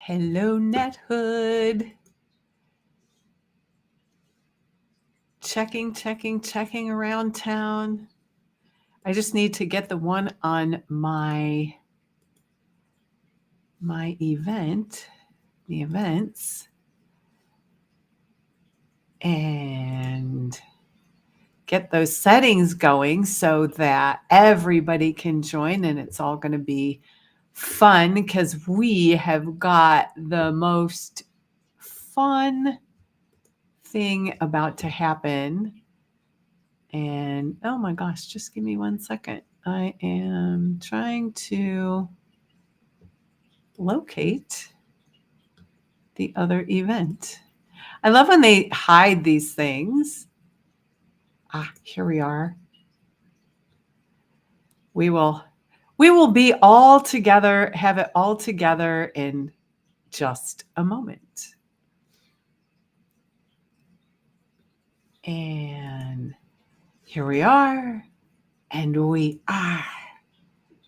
Hello, Nethood. Checking around town. I just need to get the one on my events, and get those settings going so that everybody can join, and it's all going to be fun because we have got the most fun thing about to happen. And oh my gosh, just give me 1 second. I am trying to locate the other event. I love when they hide these things. Here we are. We will be all together, have it all together in just a moment. And here we are. And we are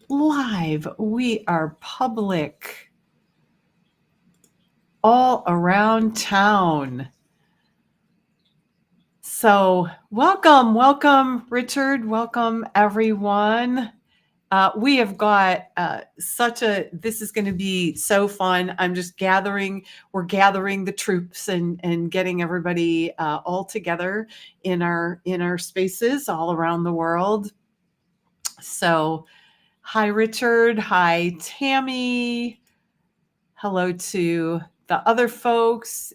live. We are public all around town. So welcome, Richard. Welcome, everyone. We have got this is going to be so fun. I'm just we're gathering the troops and getting everybody all together in our spaces all around the world. So hi, Richard. Hi, Tammy. Hello to the other folks.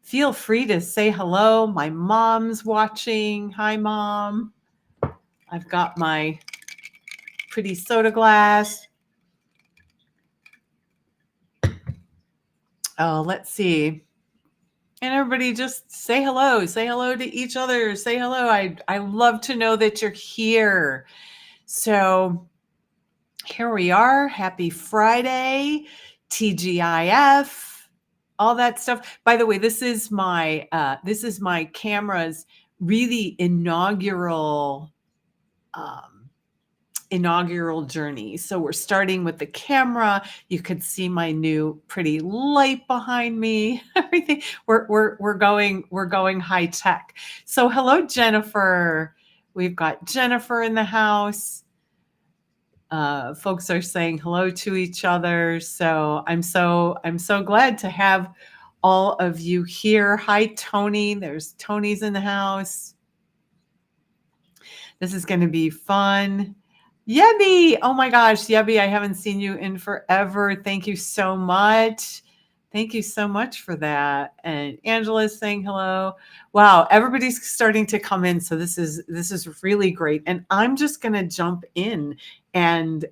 Feel free to say hello. My mom's watching. Hi, Mom. I've got my pretty soda glass. Oh, let's see. And everybody just say hello. Say hello to each other. Say hello. I love to know that you're here. So here we are. Happy Friday. TGIF. All that stuff. By the way, this is my camera's really inaugural journey. So we're starting with the camera. You could see my new pretty light behind me. Everything. We're going high tech. So hello, Jennifer. We've got Jennifer in the house. Folks are saying hello to each other. So I'm so glad to have all of you here. Hi, Tony. There's Tony's in the house. This is going to be fun. Yebby. Oh my gosh, Yebby, I haven't seen you in forever. Thank you so much. Thank you so much for that. And Angela's saying hello. Wow, everybody's starting to come in. So this is really great. And I'm just going to jump in and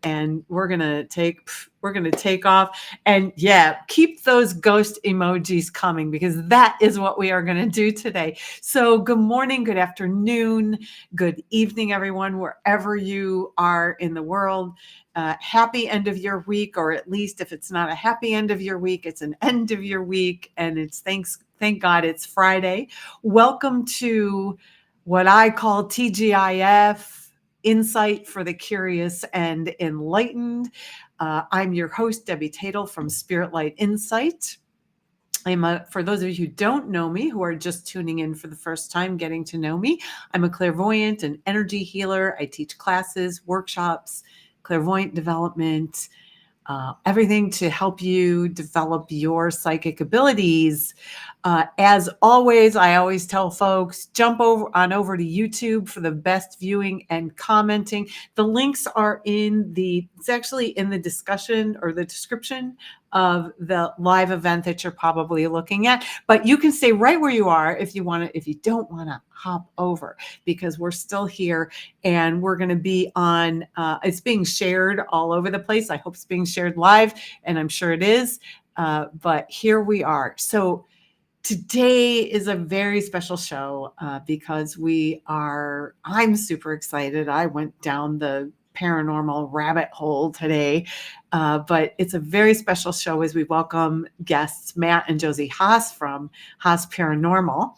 we're going to take off. And yeah, keep those ghost emojis coming because that is what we are going to do today. So good morning, good afternoon, good evening, everyone, wherever you are in the world. Happy end of your week, or at least if it's not a happy end of your week, it's an end of your week. And it's thank God it's Friday. Welcome to what I call TGIF, Insight for the Curious and Enlightened. I'm your host, Debbie Tatel from Spirit Light Insight. For those of you who don't know me, who are just tuning in for the first time, getting to know me, I'm a clairvoyant and energy healer. I teach classes, workshops, clairvoyant development, everything to help you develop your psychic abilities. As always, I always tell folks, jump over to YouTube for the best viewing and commenting. The links are it's actually in the discussion or the description of the live event that you're probably looking at, but you can stay right where you are if you don't want to hop over, because we're still here and we're going to be on, it's being shared all over the place. I hope it's being shared live, and I'm sure it is, but here we are. So today is a very special show because I'm super excited. I went down the paranormal rabbit hole today. But it's a very special show as we welcome guests Matt and Josie Haas from Haas Paranormal.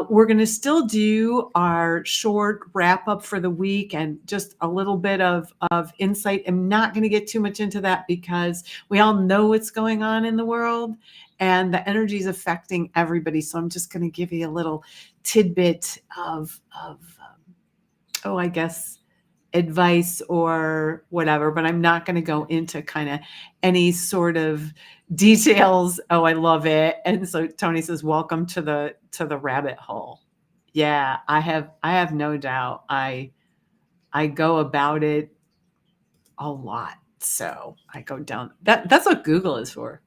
We're going to still do our short wrap up for the week and just a little bit of insight. I'm not going to get too much into that because we all know what's going on in the world and the energy is affecting everybody. So I'm just going to give you a little tidbit of I guess, advice or whatever, but I'm not going to go into kind of any sort of details. Oh, I love it. And so Tony says, welcome to the rabbit hole. Yeah, I have no doubt. I go about it a lot. So I go down. That's what Google is for.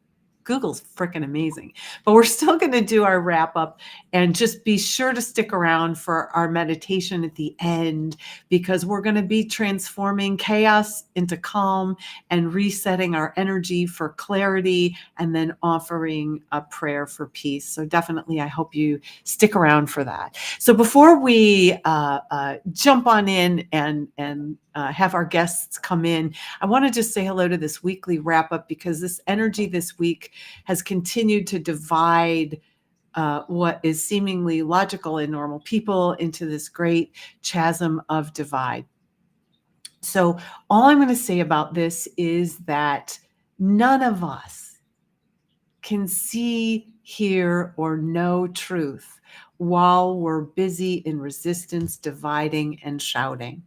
Google's freaking amazing. But we're still going to do our wrap up and just be sure to stick around for our meditation at the end because we're going to be transforming chaos into calm and resetting our energy for clarity and then offering a prayer for peace. So definitely, I hope you stick around for that. So before we jump on in and have our guests come in, I want to just say hello to this weekly wrap up because this energy this week has continued to divide what is seemingly logical and normal people into this great chasm of divide. So all I'm going to say about this is that none of us can see, hear, or know truth while we're busy in resistance, dividing, and shouting.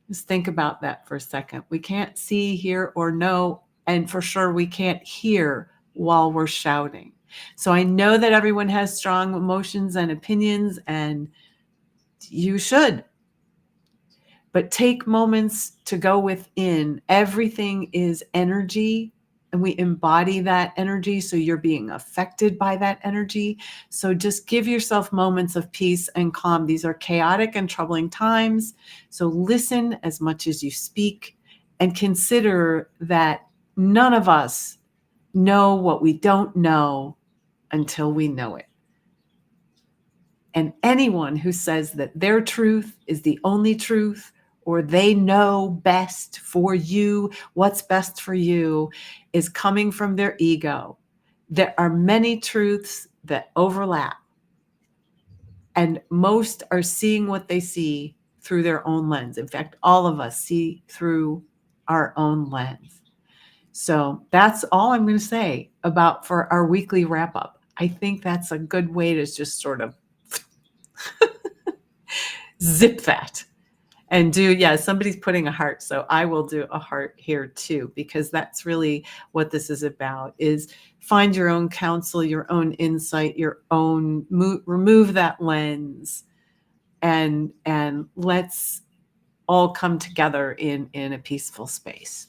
Just think about that for a second. We can't see, hear, or know, and for sure we can't hear while we're shouting. So I know that everyone has strong emotions and opinions, and you should. But take moments to go within. Everything is energy, and we embody that energy. So you're being affected by that energy. So just give yourself moments of peace and calm. These are chaotic and troubling times. So listen as much as you speak and consider that none of us know what we don't know until we know it. And anyone who says that their truth is the only truth or they know best for you, what's best for you, is coming from their ego. There are many truths that overlap, and most are seeing what they see through their own lens. In fact, all of us see through our own lens. So that's all I'm going to say for our weekly wrap up. I think that's a good way to just sort of zip that. And somebody's putting a heart. So I will do a heart here too, because that's really what this is about, is find your own counsel, your own insight, your own, remove that lens and let's all come together in a peaceful space.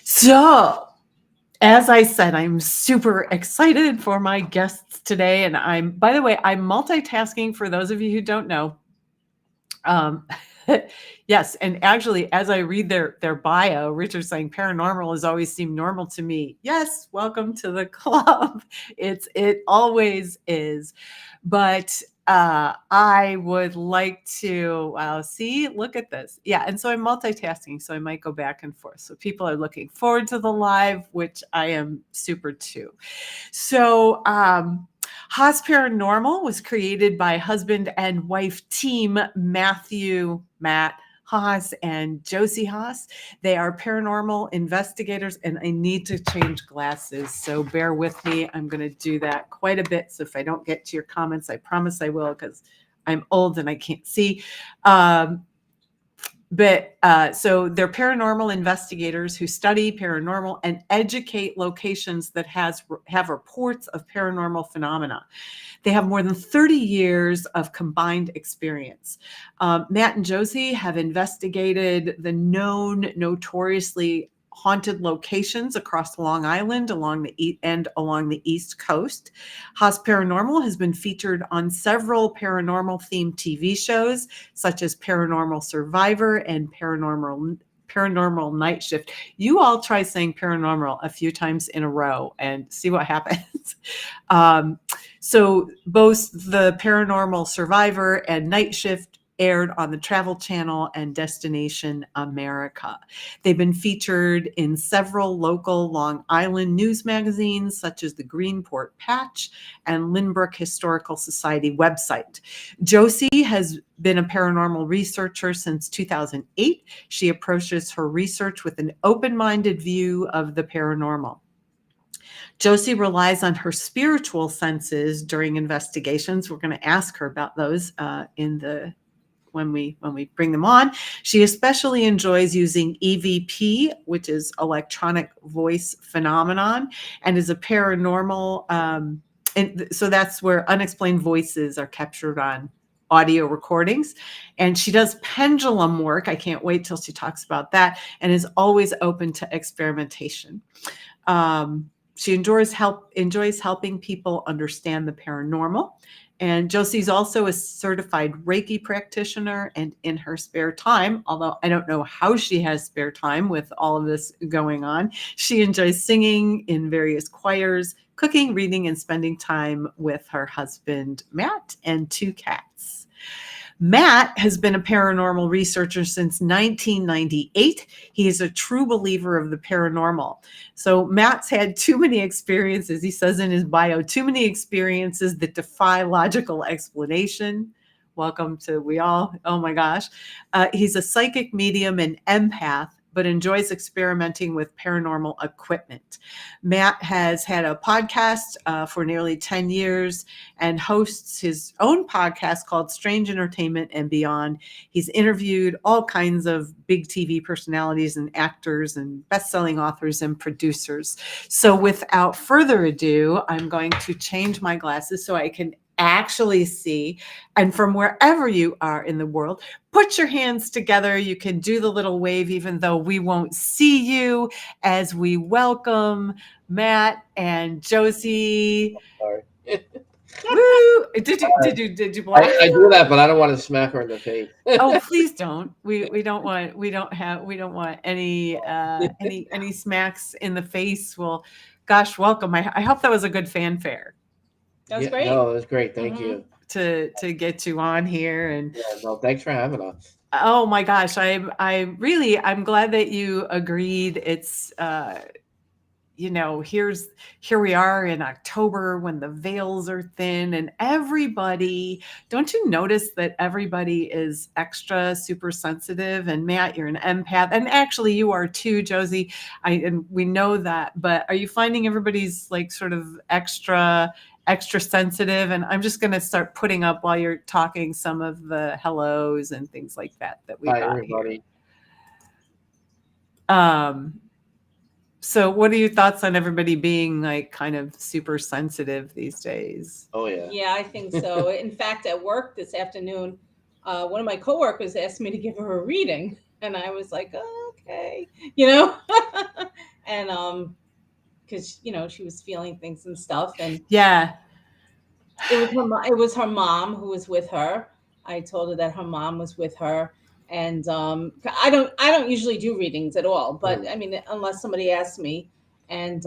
So as I said, I'm super excited for my guests today. And by the way, I'm multitasking for those of you who don't know. Yes. And actually, as I read their bio, Richard's saying paranormal has always seemed normal to me. Yes. Welcome to the club. It always is. But I would like to, see, look at this. Yeah. And so I'm multitasking. So I might go back and forth. So people are looking forward to the live, which I am super too. So, Haas Paranormal was created by husband and wife team Matt Haas and Josie Haas. They are paranormal investigators, and I need to change glasses, so bear with me. I'm going to do that quite a bit. So if I don't get to your comments, I promise I will, because I'm old and I can't see. So they're paranormal investigators who study paranormal and educate locations that have reports of paranormal phenomena. They have more than 30 years of combined experience. Matt and Josie have investigated the known, notoriously haunted locations across Long Island, along the East Coast. Haas Paranormal has been featured on several paranormal-themed TV shows, such as Paranormal Survivor and Paranormal Night Shift. You all try saying paranormal a few times in a row and see what happens. So both the Paranormal Survivor and Night Shift aired on the Travel Channel and Destination America. They've been featured in several local Long Island news magazines, such as the Greenport Patch and Lynbrook Historical Society website. Josie has been a paranormal researcher since 2008. She approaches her research with an open-minded view of the paranormal. Josie relies on her spiritual senses during investigations. We're going to ask her about those when we bring them on. She especially enjoys using EVP, which is electronic voice phenomenon, and is a paranormal. And so that's where unexplained voices are captured on audio recordings. And she does pendulum work. I can't wait till she talks about that, and is always open to experimentation. She enjoys helping people understand the paranormal. And Josie's also a certified Reiki practitioner, and in her spare time, although I don't know how she has spare time with all of this going on, she enjoys singing in various choirs, cooking, reading, and spending time with her husband, Matt, and 2 cats. Matt has been a paranormal researcher since 1998. He is a true believer of the paranormal. So Matt's had too many experiences, he says in his bio, too many experiences that defy logical explanation. Welcome to we all. Oh my gosh. He's a psychic medium and empath, but enjoys experimenting with paranormal equipment. Matt has had a podcast for nearly 10 years and hosts his own podcast called Strange Entertainment and Beyond. He's interviewed all kinds of big TV personalities and actors and best-selling authors and producers. So without further ado, I'm going to change my glasses so I can actually see. And from wherever you are in the world, put your hands together. You can do the little wave, even though we won't see you, as we welcome Matt and Josie. Sorry. Woo! Did you blast? I do that, but I don't want to smack her in the face. Oh, please don't. We don't want any smacks in the face. Well, gosh, welcome. I hope that was a good fanfare. That was great. No, it was great. Thank you. To get you on here. And yeah, no, thanks for having us. Oh my gosh, I'm glad that you agreed. It's here we are in October when the veils are thin, and don't you notice that everybody is extra super sensitive? And Matt, you're an empath, and actually you are too, Josie. And we know that, but are you finding everybody's like sort of extra sensitive? And I'm just going to start putting up while you're talking some of the hellos and things like that we got everybody. Here. So what are your thoughts on everybody being like kind of super sensitive these days? Oh yeah. Yeah, I think so. In fact, at work this afternoon, one of my coworkers asked me to give her a reading, and I was like, oh, okay, and because she was feeling things and stuff, and yeah, it was her mom who was with her. I told her that her mom was with her. And I don't usually do readings at all, but I mean, unless somebody asks me. And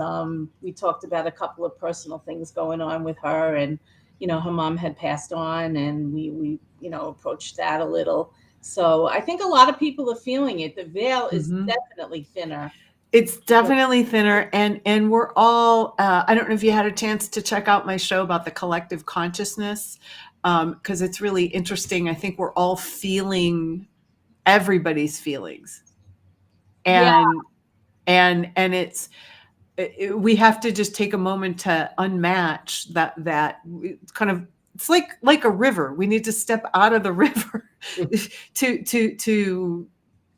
we talked about a couple of personal things going on with her, and her mom had passed on, and we approached that a little. So I think a lot of people are feeling it. The veil is definitely thinner. It's definitely thinner, and we're all. I don't know if you had a chance to check out my show about the collective consciousness, because it's really interesting. I think we're all feeling everybody's feelings, and we have to just take a moment to unmatch that kind of. It's like a river. We need to step out of the river to.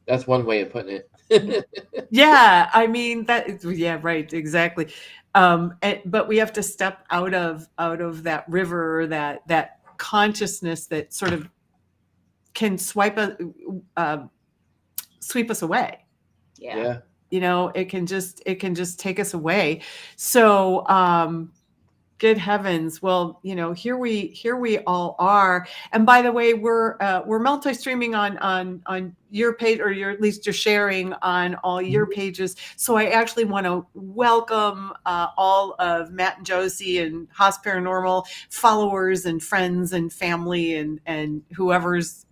That's one way of putting it. Yeah, I mean that. Yeah, right, exactly. But we have to step out of that river, that consciousness that sort of can sweep us away. Yeah. It can just take us away. So Good heavens. Well, here we all are. And by the way, we're multi-streaming on your page, or at least you're sharing on all your pages. So I actually want to welcome all of Matt and Josie and Haas Paranormal followers and friends and family and whoever's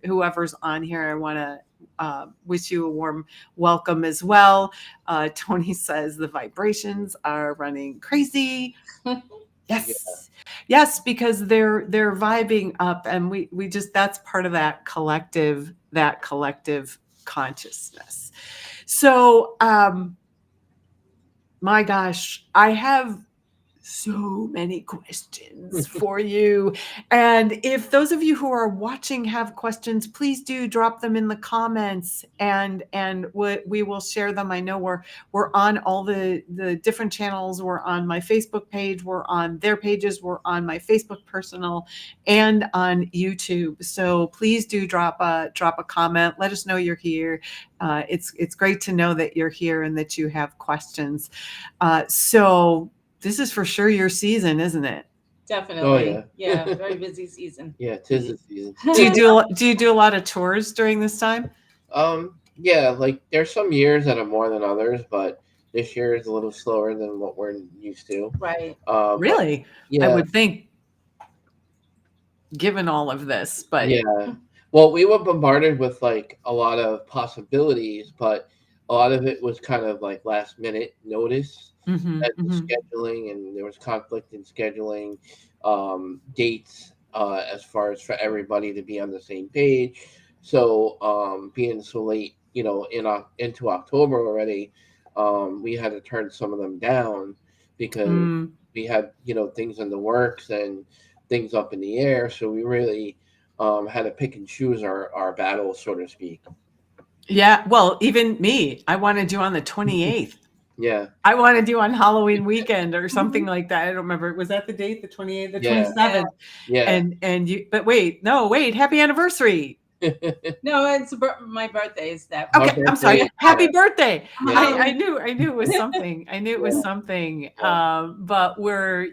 on here. I want to wish you a warm welcome as well. Tony says the vibrations are running crazy. Yes. Yes, because they're vibing up, and we just, that's part of that collective consciousness. So my gosh, I have so many questions for you. And if those of you who are watching have questions, please do drop them in the comments, and we will share them. I know we're on all the different channels. We're on my Facebook page, we're on their pages, we're on my Facebook personal, and on YouTube. So please do drop a comment. Let us know you're here. It's great to know that you're here and that you have questions. So this is for sure your season, isn't it? Definitely. Oh, yeah. Very busy season. Yeah, 'tis the season. Do you do a lot of tours during this time? Yeah, like there's some years that are more than others, but this year is a little slower than what we're used to. Right. Really? Yeah. I would think, given all of this, but Yeah. Well, we were bombarded with like a lot of possibilities, but a lot of it was kind of like last minute notice and scheduling, and there was conflict in scheduling dates as far as for everybody to be on the same page. So being so late, into October already, we had to turn some of them down because we had things in the works and things up in the air. So we really had to pick and choose our battles, so to speak. Yeah, well, even me, I wanted you on the 28th. Yeah. I wanted you on Halloween weekend or something like that. I don't remember. Was that the date? The 28th, the 27th? Yeah. And you, but wait, happy anniversary. No, it's my birthday is that. Okay, I'm sorry. Happy birthday. Yeah. I knew it was something. I knew it was something. But we're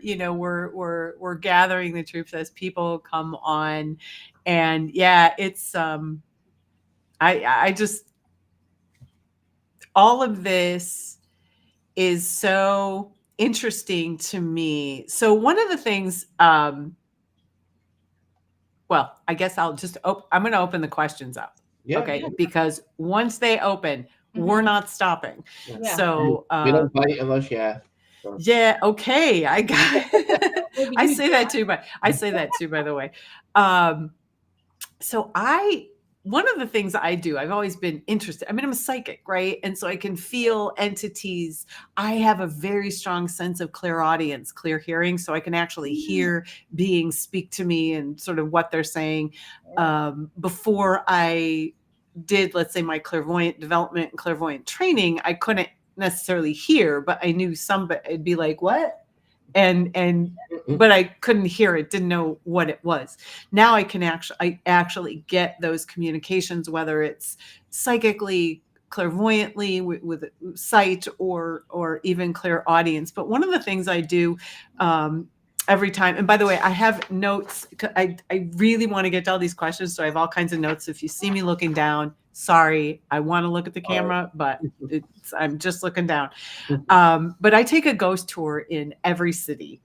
gathering the troops as people come on. And yeah, it's I just, all of this is so interesting to me. So one of the things, well, I guess I'll just I'm going to open the questions up. Yeah. Okay. Because once they open, we're not stopping. Yeah. So we don't bite unless you ask. So. Yeah. Okay. I got I say that too, but I say that too, by the way. So one of the things I do, I've always been interested. I mean, I'm a psychic, right? And so I can feel entities. I have a very strong sense of clairaudience, clear hearing. So I can actually hear beings speak to me and sort of what they're saying. Before I did, let's say, my clairvoyant development and clairvoyant training, I couldn't necessarily hear, but I knew somebody, it'd be like, what? But I couldn't hear it, didn't know what it was. Now I actually get those communications, whether it's psychically, clairvoyantly, with sight, or even clairaudience. But one of the things I do every time, and by the way, I have notes. I really want to get to all these questions, so I have all kinds of notes. If you see me looking down, sorry, I want to look at the camera, but I'm just looking down. But I take a ghost tour in every city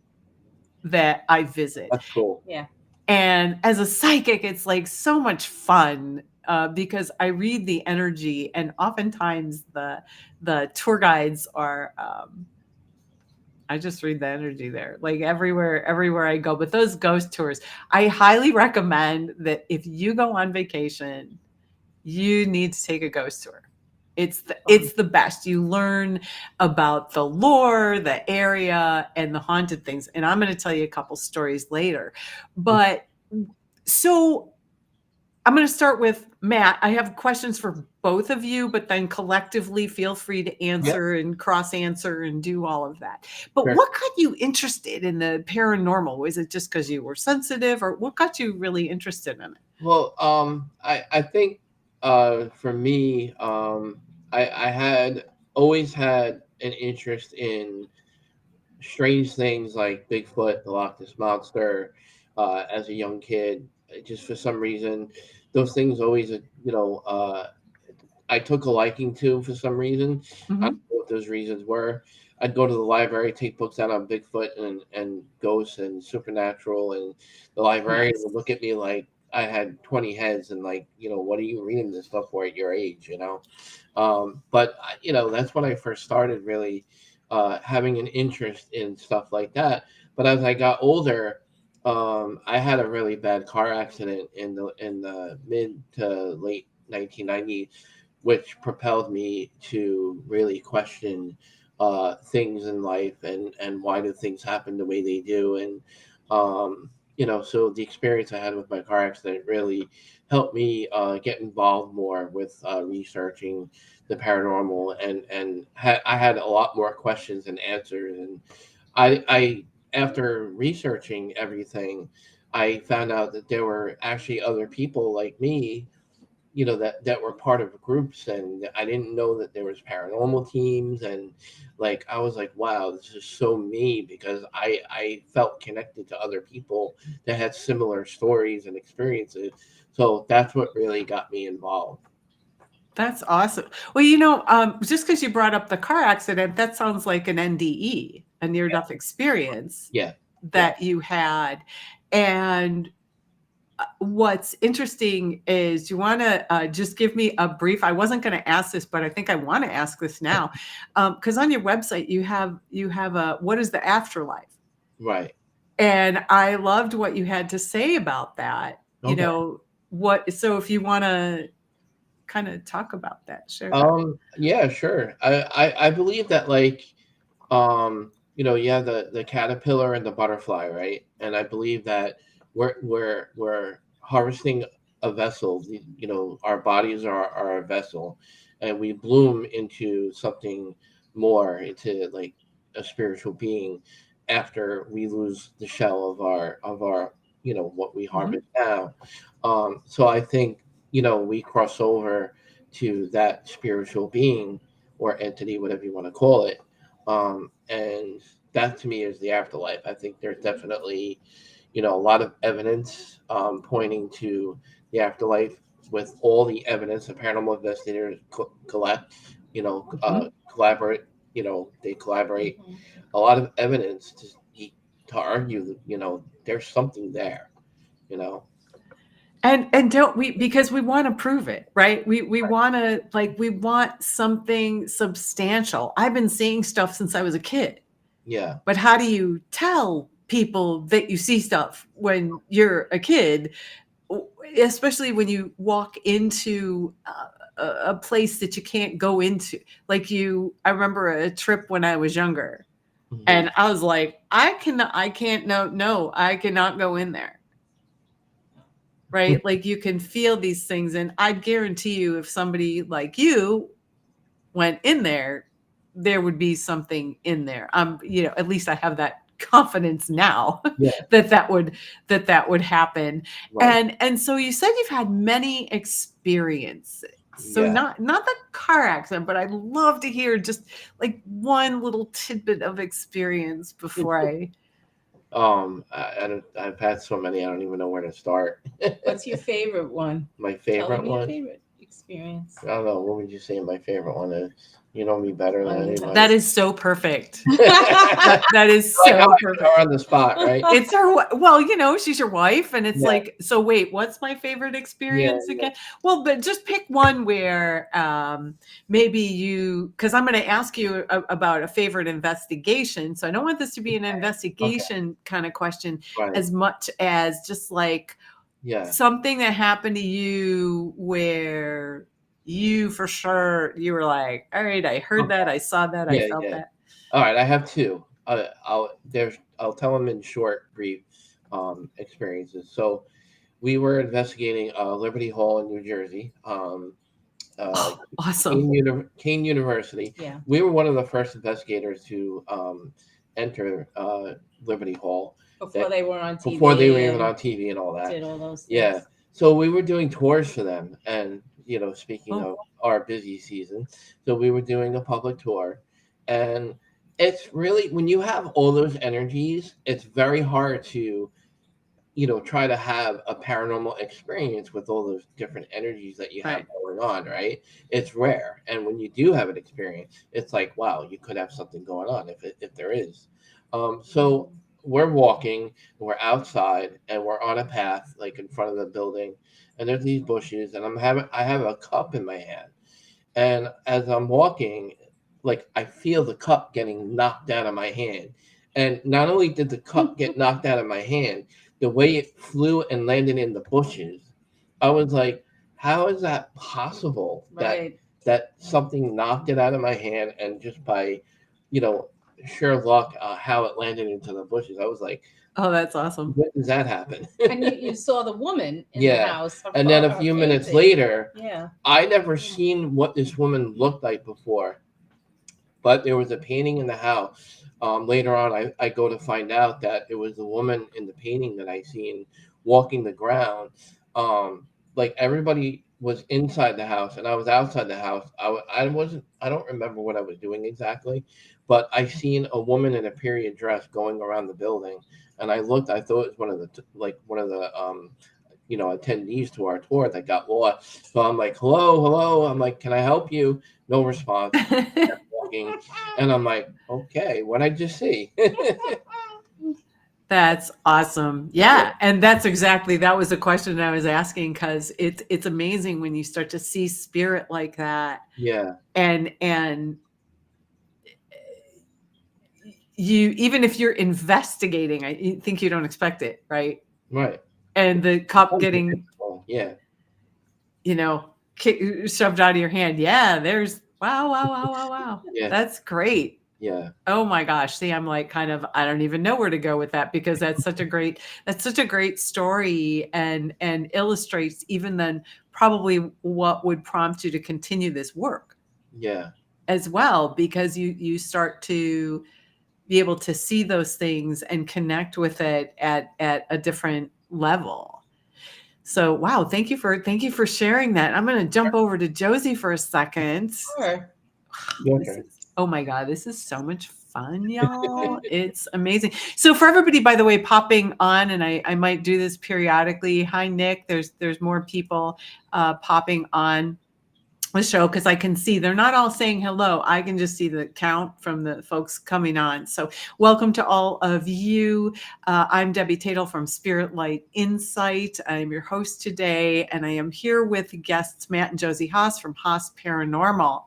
that I visit. That's cool. Yeah. And as a psychic, it's like so much fun because I read the energy, and oftentimes the tour guides are. I just read the energy there, like everywhere I go. But those ghost tours, I highly recommend that if you go on vacation, you need to take a ghost tour. It's the best. You learn about the lore, the area, and the haunted things. And I'm going to tell you a couple stories later. But so I'm going to start with Matt. I have questions for both of you, but then collectively feel free to answer and cross answer and do all of that. But what got you interested in the paranormal? Was it just because you were sensitive, or what got you really interested in it? Well, I think for me, I had always had an interest in strange things like Bigfoot, the Loch Ness Monster, as a young kid. Just for some reason, those things always, I took a liking to for some reason. I don't Mhm. know what those reasons were. I'd go to the library, take books out on Bigfoot and ghosts and supernatural, and the librarian Nice. would look at me like I had 20 heads and like, what are you reading this stuff for at your age? But that's when I first started really having an interest in stuff like that. But as I got older, I had a really bad car accident in the mid to late 1990s, which propelled me to really question things in life and why do things happen the way they do. And so the experience I had with my car accident really helped me get involved more with researching the paranormal, and I had a lot more questions and answers. And I after researching everything, I found out that there were actually other people like me, that were part of groups, and I didn't know that there was paranormal teams. And like I was like, wow, this is so me, because I felt connected to other people that had similar stories and experiences. So that's what really got me involved. That's awesome. Well, just because you brought up the car accident, that sounds like an NDE, a near-death experience Yeah, yeah. that you had. And what's interesting is, you want to just give me a brief. I wasn't going to ask this, but I think I want to ask this now, because on your website you have a what is the afterlife, Right. and I loved what you had to say about that. Okay. So if you want to kind of talk about that, share that. Yeah, sure. I believe that, like, you have the caterpillar and the butterfly, right? And I believe that we're harvesting a vessel. Our bodies are a vessel, and we bloom into something more, into like a spiritual being, after we lose the shell of our what we Mhm. harvest now. So I think we cross over to that spiritual being or entity, whatever you want to call it. And that to me is the afterlife. I think there's definitely, a lot of evidence pointing to the afterlife, with all the evidence the paranormal investigators collect, Mhm. collaborate, they collaborate. Mhm. A lot of evidence to argue that, there's something there, you know. And don't we, because we want to prove it, right? We want to, like, we want something substantial. I've been seeing stuff since I was a kid. Yeah. But how do you tell people that you see stuff when you're a kid, especially when you walk into a place that you can't go into? I remember a trip when I was younger, Hmm. and I was like, I can't, no, I cannot go in there. Right? Like, you can feel these things. And I guarantee you, if somebody like you went in there, there would be something in there. At least I have that confidence now Yeah. that would happen. Right. And so you said you've had many experiences. So Yeah. not the car accident, but I'd love to hear just like one little tidbit of experience before I. I've had so many, I don't even know where to start. What's your favorite one? My Tell favorite them your one? favorite experience. I don't know. What would you say my favorite one is? You know me better than That anybody. is so perfect. Like That is how I so put perfect. her on the spot, right? It's her. Well, she's your wife, and it's Yeah. like, so wait, what's my favorite Yeah. experience Yeah. again? Well, but just pick one where maybe because I'm going to ask you about a favorite investigation. So I don't want this to be an Okay. investigation kind of question, Right. as much as just like Yeah. something that happened to you where you, for sure, you were like, all right, I heard Okay. that, I saw that, I Yeah. felt Yeah. that. All right. I have two. I'll tell them in short, brief experiences. So we were investigating Liberty Hall in New Jersey. Uh, Oh, awesome. Kane University. Yeah. We were one of the first investigators to enter Liberty Hall Before they were on TV. before they were even and on TV and all that. did all those things. Yeah. So we were doing tours for them. And, speaking Oh. of our busy season, so we were doing a public tour. And it's really, when you have all those energies, it's very hard to, try to have a paranormal experience with all those different energies that you have Right. going on, right? It's rare. And when you do have an experience, it's like, wow, you could have something going on if there is. So we're walking, we're outside, and we're on a path like in front of the building, and there's these bushes, and I have a cup in my hand. And as I'm walking, like I feel the cup getting knocked out of my hand. And not only did the cup get knocked out of my hand, the way it flew and landed in the bushes, I was like, how is that possible Right. that something knocked it out of my hand, and just by, you know, sheer luck, how it landed into the bushes? I was like, Oh, that's awesome. when does that happen? And you saw the woman in the Yeah. house. And then a her few minutes painting. later, Yeah. I never seen what this woman looked like before, but there was a painting in the house. Later on, I go to find out that it was the woman in the painting that I seen walking the ground. Like everybody was inside the house, and I was outside the house. I wasn't. I don't remember what I was doing exactly, but I seen a woman in a period dress going around the building, and I looked. I thought it was one of the attendees to our tour that got lost. So I'm like, hello, hello. I'm like, can I help you? No response. Walking, and I'm like, okay, what I just see? That's awesome. Yeah. And that was the question I was asking, because it's amazing when you start to see spirit like that. Yeah, And you, even if you're investigating, I think you don't expect it, right? right. And the cup getting, Yeah, shoved out of your hand. Yeah, there's wow. yeah, That's great. yeah, Oh my gosh. See, I'm like I don't even know where to go with that, because that's such a great story, and illustrates even then probably what would prompt you to continue this work yeah, as well, because you start to be able to see those things and connect with it at a different level. So, wow, thank you for sharing that. I'm going to jump over to Josie for a second. Sure. okay. Oh my God, this is so much fun, y'all. It's amazing. So for everybody, by the way, popping on, and I might do this periodically. Hi, Nick. There's more people popping on the show, because I can see they're not all saying hello. I can just see the count from the folks coming on. So welcome to all of you. I'm Debbie Tatel from Spirit Light Insight. I'm your host today, and I am here with guests Matt and Josie Haas from Haas Paranormal.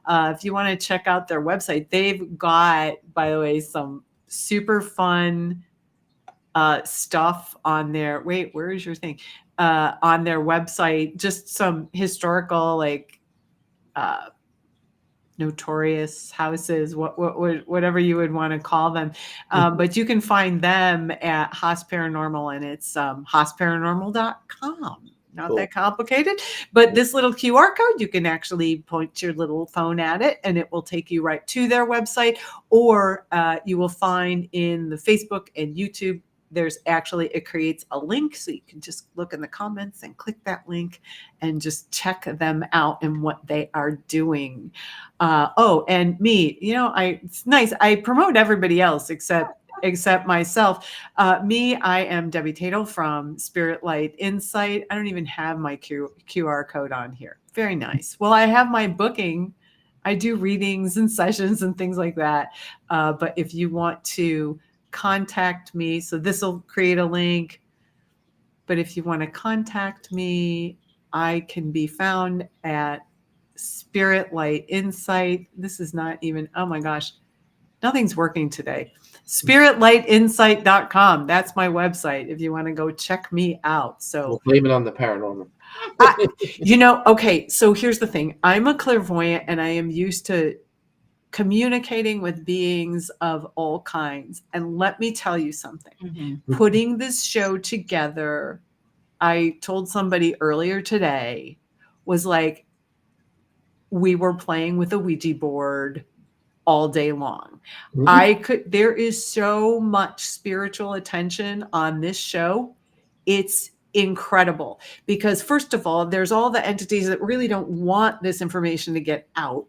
If you want to check out their website, they've got, by the way, some super fun stuff on their, wait, where is your thing? On their website, just some historical, like, notorious houses, whatever you would want to call them. But you can find them at Haas Paranormal, and it's haasparanormal.com. Not Cool. that complicated, but this little QR code, you can actually point your little phone at it, and it will take you right to their website. Or you will find in the Facebook and YouTube, it creates a link, so you can just look in the comments and click that link and just check them out and what they are doing. And me, it's nice. I promote everybody else except myself. I am Debbie Tatel from Spirit Light Insight. I don't even have my QR code on here. Very nice. Well, I have my booking. I do readings and sessions and things like that. But if you want to contact me, so this will create a link. But if you want to contact me, I can be found at Spirit Light Insight. This is not even, oh my gosh, nothing's working today. SpiritLightInsight.com. That's my website if you want to go check me out. So We'll blame it on the paranormal. okay, so here's the thing. I'm a clairvoyant, and I am used to communicating with beings of all kinds. And let me tell you something. Mm-hmm. Putting this show together, I told somebody earlier today, was like we were playing with a Ouija board all day long. There is so much spiritual attention on this show. It's incredible, because first of all, there's all the entities that really don't want this information to get out.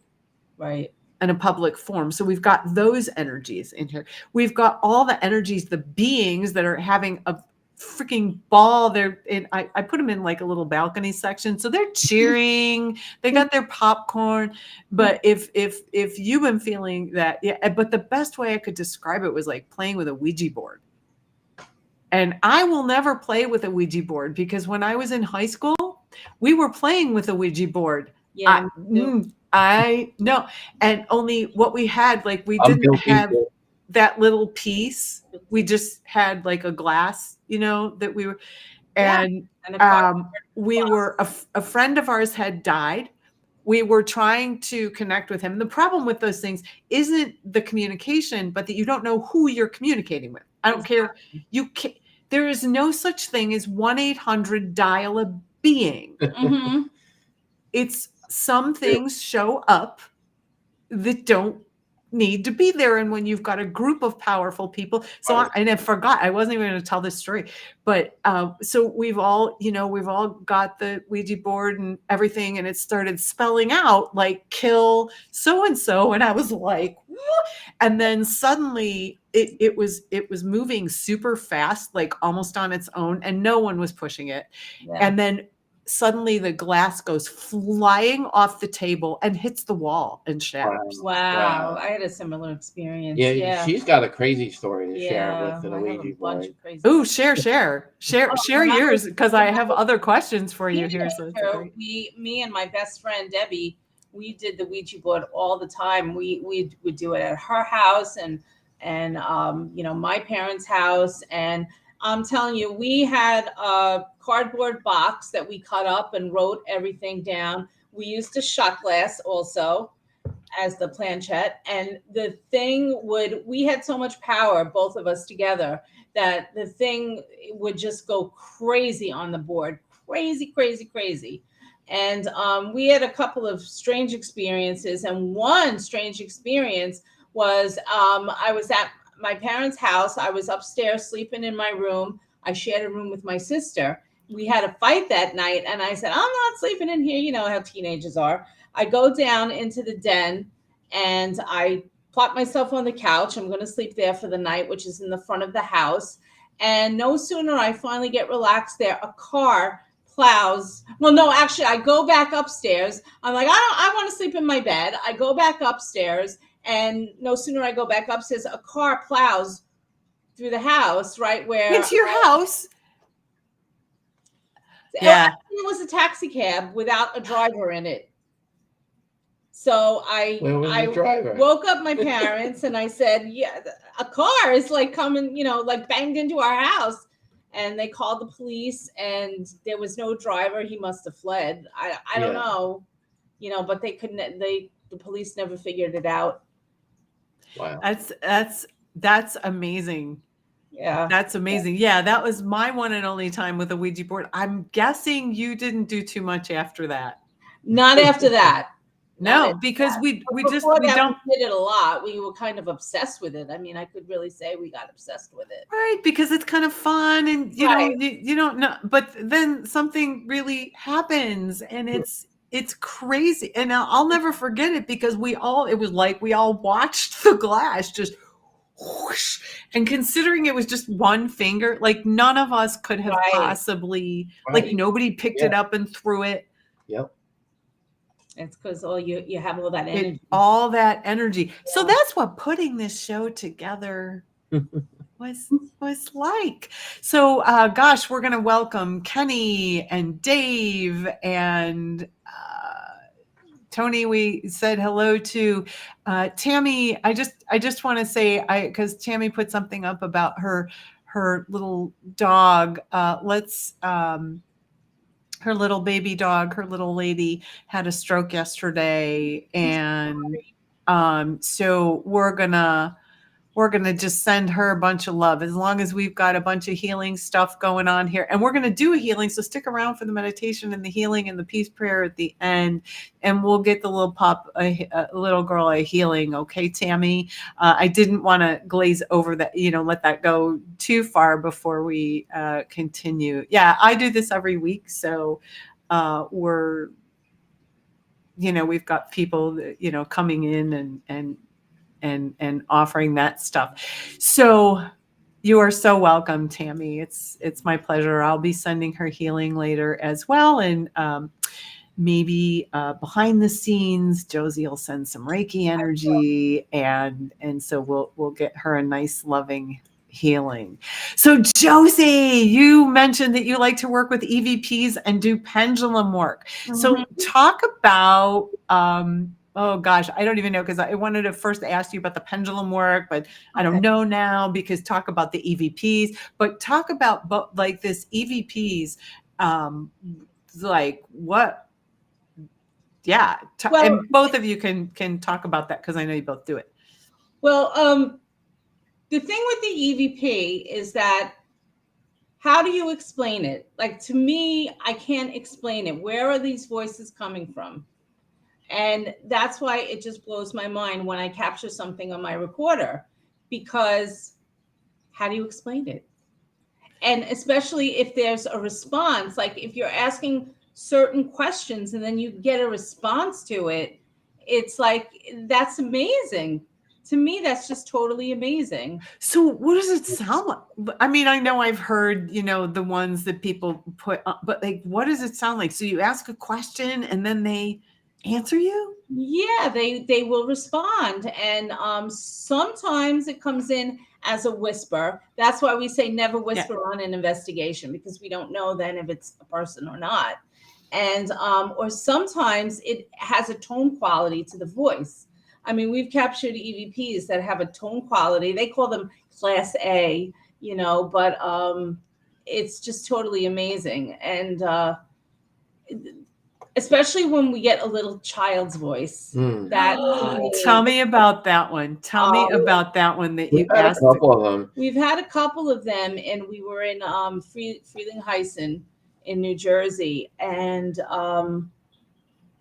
Right. in a public form. So we've got those energies in here. We've got all the energies, the beings that are having a freaking ball. They're in, I put them in like a little balcony section. So they're cheering, they got their popcorn. But if you've been feeling that, yeah, but the best way I could describe it was like playing with a Ouija board. And I will never play with a Ouija board because when I was in high school, we were playing with a Ouija board. Yeah. I know. And only what we had, like we I'm didn't guilty have too. that little piece. We just had like a glass, you know, that we were, and we were, a friend of ours had died. We were trying to connect with him. The problem with those things isn't the communication, but that you don't know who you're communicating with. I don't care. You can, there is no such thing as 1-800 dial a being. Mm-hmm. It's some things show up that don't need to be there. And when you've got a group of powerful people, so and I forgot, I wasn't even going to tell this story, but so we've all got the Ouija board and everything, and it started spelling out like kill so-and-so. And I was like, what? And then suddenly it was moving super fast, like almost on its own, and no one was pushing it. Yeah. And then suddenly the glass goes flying off the table and hits the wall and shatters. Wow. I had a similar experience. Yeah, she's got a crazy story to share with an I have a Ouija bunch board. of crazy. Oh, share yours, because I have other questions for you here. So me and my best friend Debbie, we did the Ouija board all the time. We would do it at her house and my parents' house, and I'm telling you, we had a cardboard box that we cut up and wrote everything down. We used a shot glass also as the planchette, and the thing we had so much power, both of us together, that the thing would just go crazy on the board. Crazy. And we had a couple of strange experiences, and one strange experience was I was at my parents' house. I was upstairs sleeping in my room. I shared a room with my sister. We had a fight that night, and I said, I'm not sleeping in here. You know how teenagers are. I go down into the den, and I plop myself on the couch. I'm going to sleep there for the night, which is in the front of the house. And no sooner I finally get relaxed there, a car plows. Well, no, actually, I go back upstairs. I'm like, I want to sleep in my bed. I go back upstairs. And no sooner I go back upstairs, a car plows through the house, right where into your house. Yeah, it was a taxi cab without a driver in it. So I woke up my parents and I said, yeah, a car is like coming, like banged into our house. And they called the police, and there was no driver. He must have fled. I don't know, but they couldn't. The police never figured it out. Wow. That's amazing. Yeah. That's amazing. Yeah, that was my one and only time with a Ouija board. I'm guessing you didn't do too much after that. Not after that. No, because we don't did it a lot. We were kind of obsessed with it. I mean, I could really say we got obsessed with it. Right, because it's kind of fun, and you don't know, but then something really happens, and it's crazy. And I'll never forget it, because it was like we all watched the glass just whoosh, and considering it was just one finger, like none of us could have possibly, like nobody picked it up and threw it. Yep. It's because you have all that energy. All that energy. Yeah. So that's what putting this show together was like. So gosh, we're gonna welcome Kenny and Dave and Tony. We said hello to Tammy. I just want to say, because Tammy put something up about her little dog. Her little baby dog, her little lady, had a stroke yesterday, and so we're gonna just send her a bunch of love, as long as we've got a bunch of healing stuff going on here. And we're going to do a healing, so stick around for the meditation and the healing and the peace prayer at the end, and we'll get the little pup, a little girl, a healing. Okay, Tammy? I didn't want to glaze over that, let that go too far before we continue. Yeah, I do this every week, so we're we've got people that, coming in and offering that stuff. So you are so welcome, Tammy. It's my pleasure. I'll be sending her healing later as well. And maybe behind the scenes, Josie will send some Reiki energy, and so we'll get her a nice, loving healing. So Josie, you mentioned that you like to work with EVPs and do pendulum work. So talk about oh gosh, I don't even know, because I wanted to first ask you about the pendulum work, but I don't know now, because talk about the EVPs, but talk about like this EVPs, like what? Yeah, and both of you can talk about that, because I know you both do it. Well, the thing with the EVP is that, how do you explain it? Like, to me, I can't explain it. Where are these voices coming from? And that's why it just blows my mind when I capture something on my recorder, because how do you explain it? And especially if there's a response, like if you're asking certain questions and then you get a response to it, it's like, that's amazing. To me, that's just totally amazing. So what does it sound like? I mean, I know I've heard, the ones that people put, but like, what does it sound like? So you ask a question and then they answer you? Yeah, they will respond. And sometimes it comes in as a whisper. That's why we say never whisper on an investigation, because we don't know then if it's a person or not. And or sometimes it has a tone quality to the voice. I mean, we've captured EVPs that have a tone quality. They call them class A, but it's just totally amazing. And especially when we get a little child's voice. Tell me about that one. Tell me about that one that you asked. A couple of them. We've had a couple of them, and we were in Frelinghuysen in New Jersey, and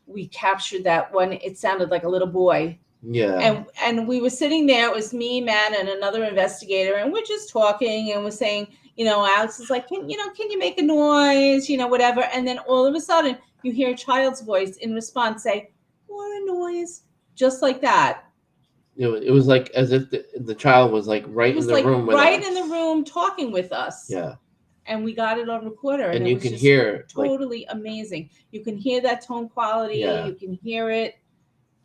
we captured that one. It sounded like a little boy. Yeah. And we were sitting there. It was me, Matt, and another investigator, and we're just talking, and we're saying, Alex is like, can you make a noise, whatever. And then all of a sudden, you hear a child's voice in response say, "What a noise," just like that. It was like as if the child was like right in the room with us. Right in the room talking with us. Yeah. And we got it on recorder, and you can hear totally amazing. You can hear that tone quality. Yeah. You can hear it.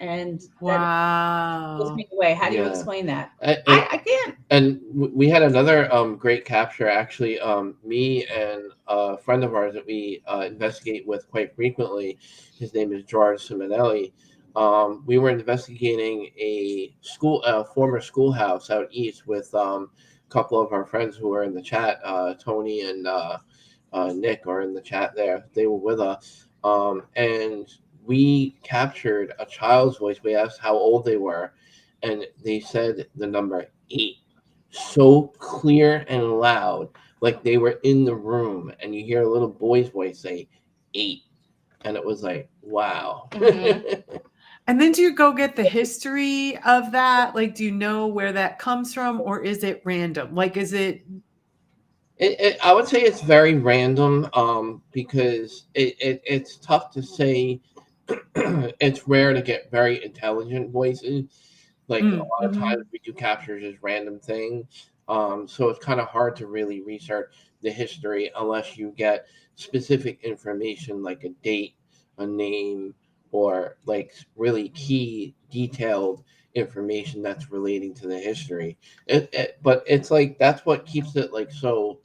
And wow, that blows me away. How do you explain that? I can't. And we had another great capture, actually. Me and a friend of ours that we investigate with quite frequently, his name is George Simonelli. We were investigating a former schoolhouse out east with a couple of our friends who were in the chat. Tony and Nick are in the chat there. They were with us. And we captured a child's voice. We asked how old they were, and they said the number 8, so clear and loud, like they were in the room, and you hear a little boy's voice say 8, and it was like, wow. Mm-hmm. And then do you go get the history of that? Like, do you know where that comes from, or is it random? Like, is it? I would say it's very random, because it's tough to say. It's rare to get very intelligent voices. Like a lot of times we do captures as random things. So it's kind of hard to really research the history unless you get specific information like a date, a name, or like really key detailed information that's relating to the history. But it's like that's what keeps it like so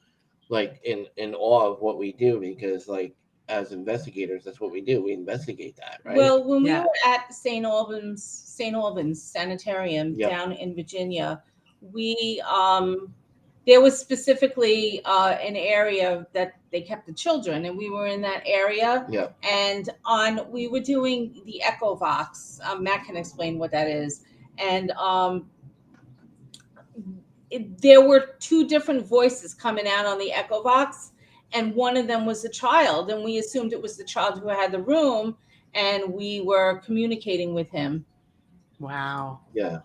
like in awe of what we do, because like as investigators, that's what we do. We investigate that, right? Well, when we were at St. Albans Sanitarium down in Virginia, we there was specifically an area that they kept the children, and we were in that area. Yeah. And we were doing the Echo Vox. Matt can explain what that is. And there were 2 different voices coming out on the Echo Vox. And one of them was a child, and we assumed it was the child who had the room, and we were communicating with him. Wow. Yeah.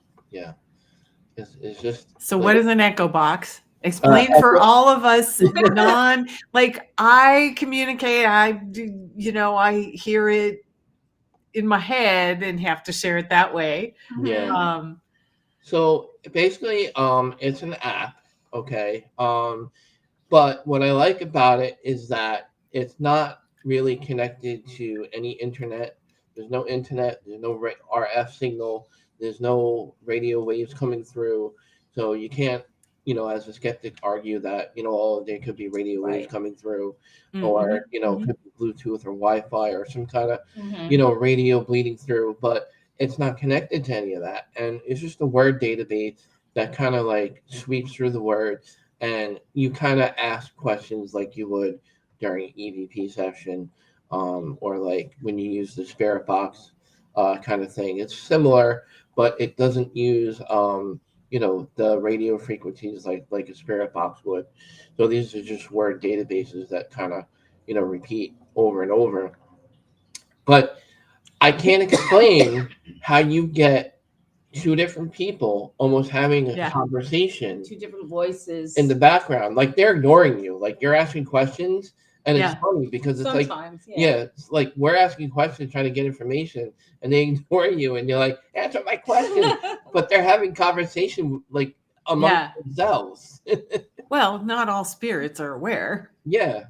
It's just. So what is an echo box? Explain for all of us like I communicate. I do, I hear it in my head and have to share it that way. Yeah. So basically, it's an app, okay. But what I like about it is that it's not really connected to any internet. There's no internet. There's no RF signal. There's no radio waves coming through. So you can't, as a skeptic, argue that oh, there could be radio waves coming through, or could be Bluetooth or Wi-Fi or some kind of radio bleeding through. But it's not connected to any of that, and it's just a word database that kind of like sweeps through the word, and you kind of ask questions like you would during an EVP session, or like when you use the spirit box kind of thing. It's similar, but it doesn't use the radio frequencies like a spirit box would. So these are just word databases that kind of repeat over and over. But I can't explain how you get two different people almost having a conversation, two different voices in the background, like they're ignoring you, like you're asking questions, and it's funny because it's sometimes, it's like we're asking questions trying to get information, and they ignore you, and you're like, answer my question, but they're having conversation like among themselves. Well, not all spirits are aware. Yeah.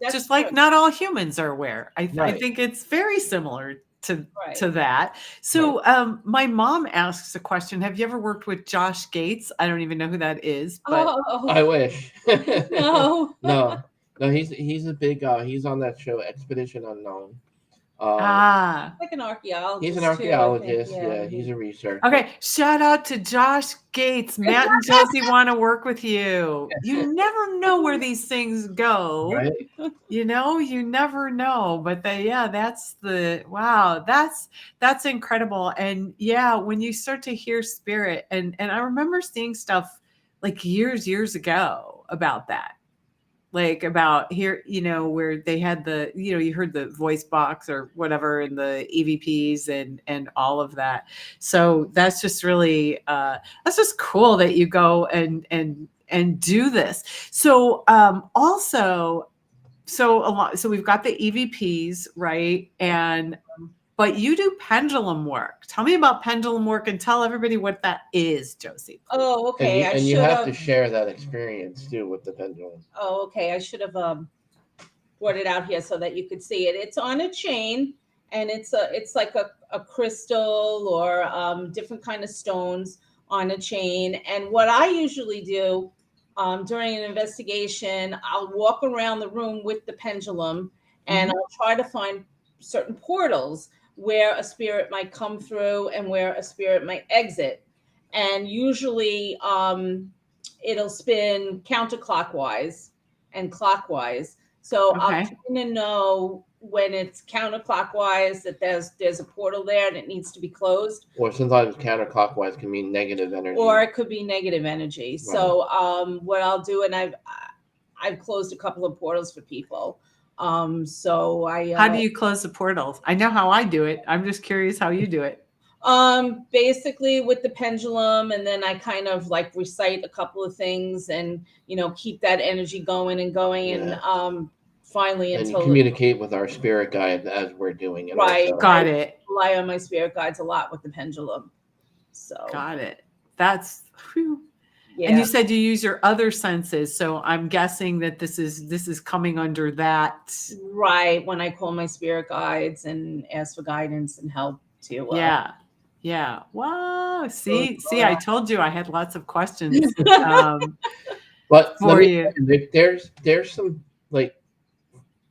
Just like not all humans are aware. I think it's very similar to that. So my mom asks a question. Have you ever worked with Josh Gates? I don't even know who that is, but I wish. No. No, he's a big he's on that show Expedition Unknown. Like an archaeologist. He's an archaeologist. Yeah, he's a researcher. Okay, shout out to Josh Gates. Matt and Josie want to work with you. You never know where these things go. Right? You never know. But that's that's incredible. And when you start to hear spirit, and I remember seeing stuff like years ago about that. Like about here, where they had the, you heard the voice box or whatever in the EVPs and all of that. So that's just really, that's just cool that you go and do this. So so we've got the EVPs, right? But you do pendulum work. Tell me about pendulum work and tell everybody what that is, Josie. Oh, okay. And you have to share that experience too with the pendulum. Oh, okay. I should have brought it out here so that you could see it. It's on a chain, and it's like a crystal or different kind of stones on a chain. And what I usually do during an investigation, I'll walk around the room with the pendulum, and I'll try to find certain portals where a spirit might come through and where a spirit might exit. And usually it'll spin counterclockwise and clockwise. So I'll kind of know when it's counterclockwise that there's a portal there and it needs to be closed. Or sometimes counterclockwise can mean negative energy. Or it could be negative energy. Right. So what I'll do, and I've closed a couple of portals for people. So how do you close the portals? I know how I do it. I'm just curious how you do it. Basically with the pendulum, and then I kind of like recite a couple of things and keep that energy going and finally and until you communicate with our spirit guide as we're doing it. Right. Also. Got it. I rely on my spirit guides a lot with the pendulum. So got it. That's whew. Yeah. And you said you use your other senses, so I'm guessing that this is coming under that. Right. When I call my spirit guides and ask for guidance and help too. Yeah. Wow. See, I told you I had lots of questions. But for you, there's some like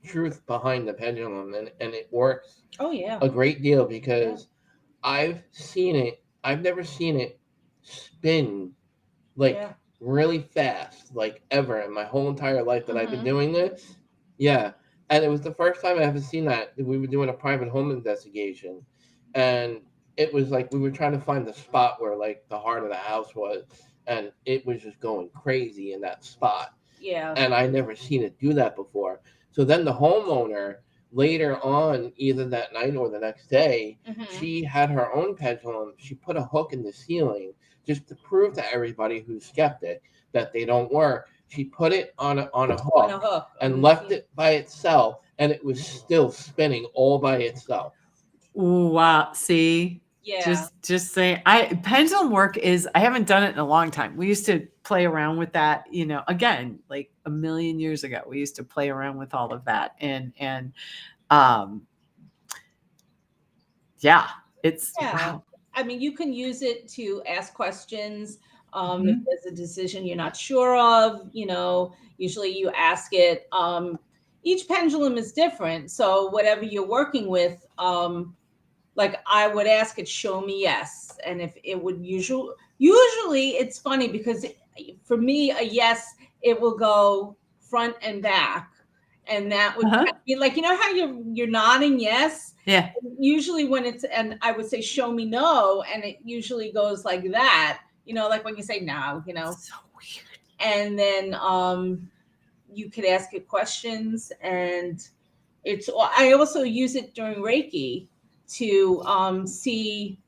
truth behind the pendulum, and it works. Oh yeah. A great deal, because I've seen it. I've never seen it spin really fast, like ever in my whole entire life that I've been doing this. Yeah. And it was the first time I ever seen that. We were doing a private home investigation, and it was like we were trying to find the spot where like the heart of the house was, and it was just going crazy in that spot. Yeah. And I never seen it do that before. So then the homeowner later on, either that night or the next day, she had her own pendulum. She put a hook in the ceiling just to prove to everybody who's skeptic that they don't work. She put it on a hook and left it by itself, and it was still spinning all by itself. Ooh, wow. See, Yeah. just saying, pendulum work is, I haven't done it in a long time. We used to play around with that, again, like a million years ago. We used to play around with all of that, and um, yeah, it's Yeah. wow. I mean, you can use it to ask questions. If Mhm. there's a decision you're not sure of, usually you ask it. Each pendulum is different. So whatever you're working with, like I would ask it, show me yes. And if it would usually it's funny because for me, a yes, it will go front and back. And that would Uh-huh. be like, how you're nodding yes. Yeah. Usually when and I would say show me no, and it usually goes like that, like when you say no, So weird. and then you could ask it questions. And I also use it during Reiki to see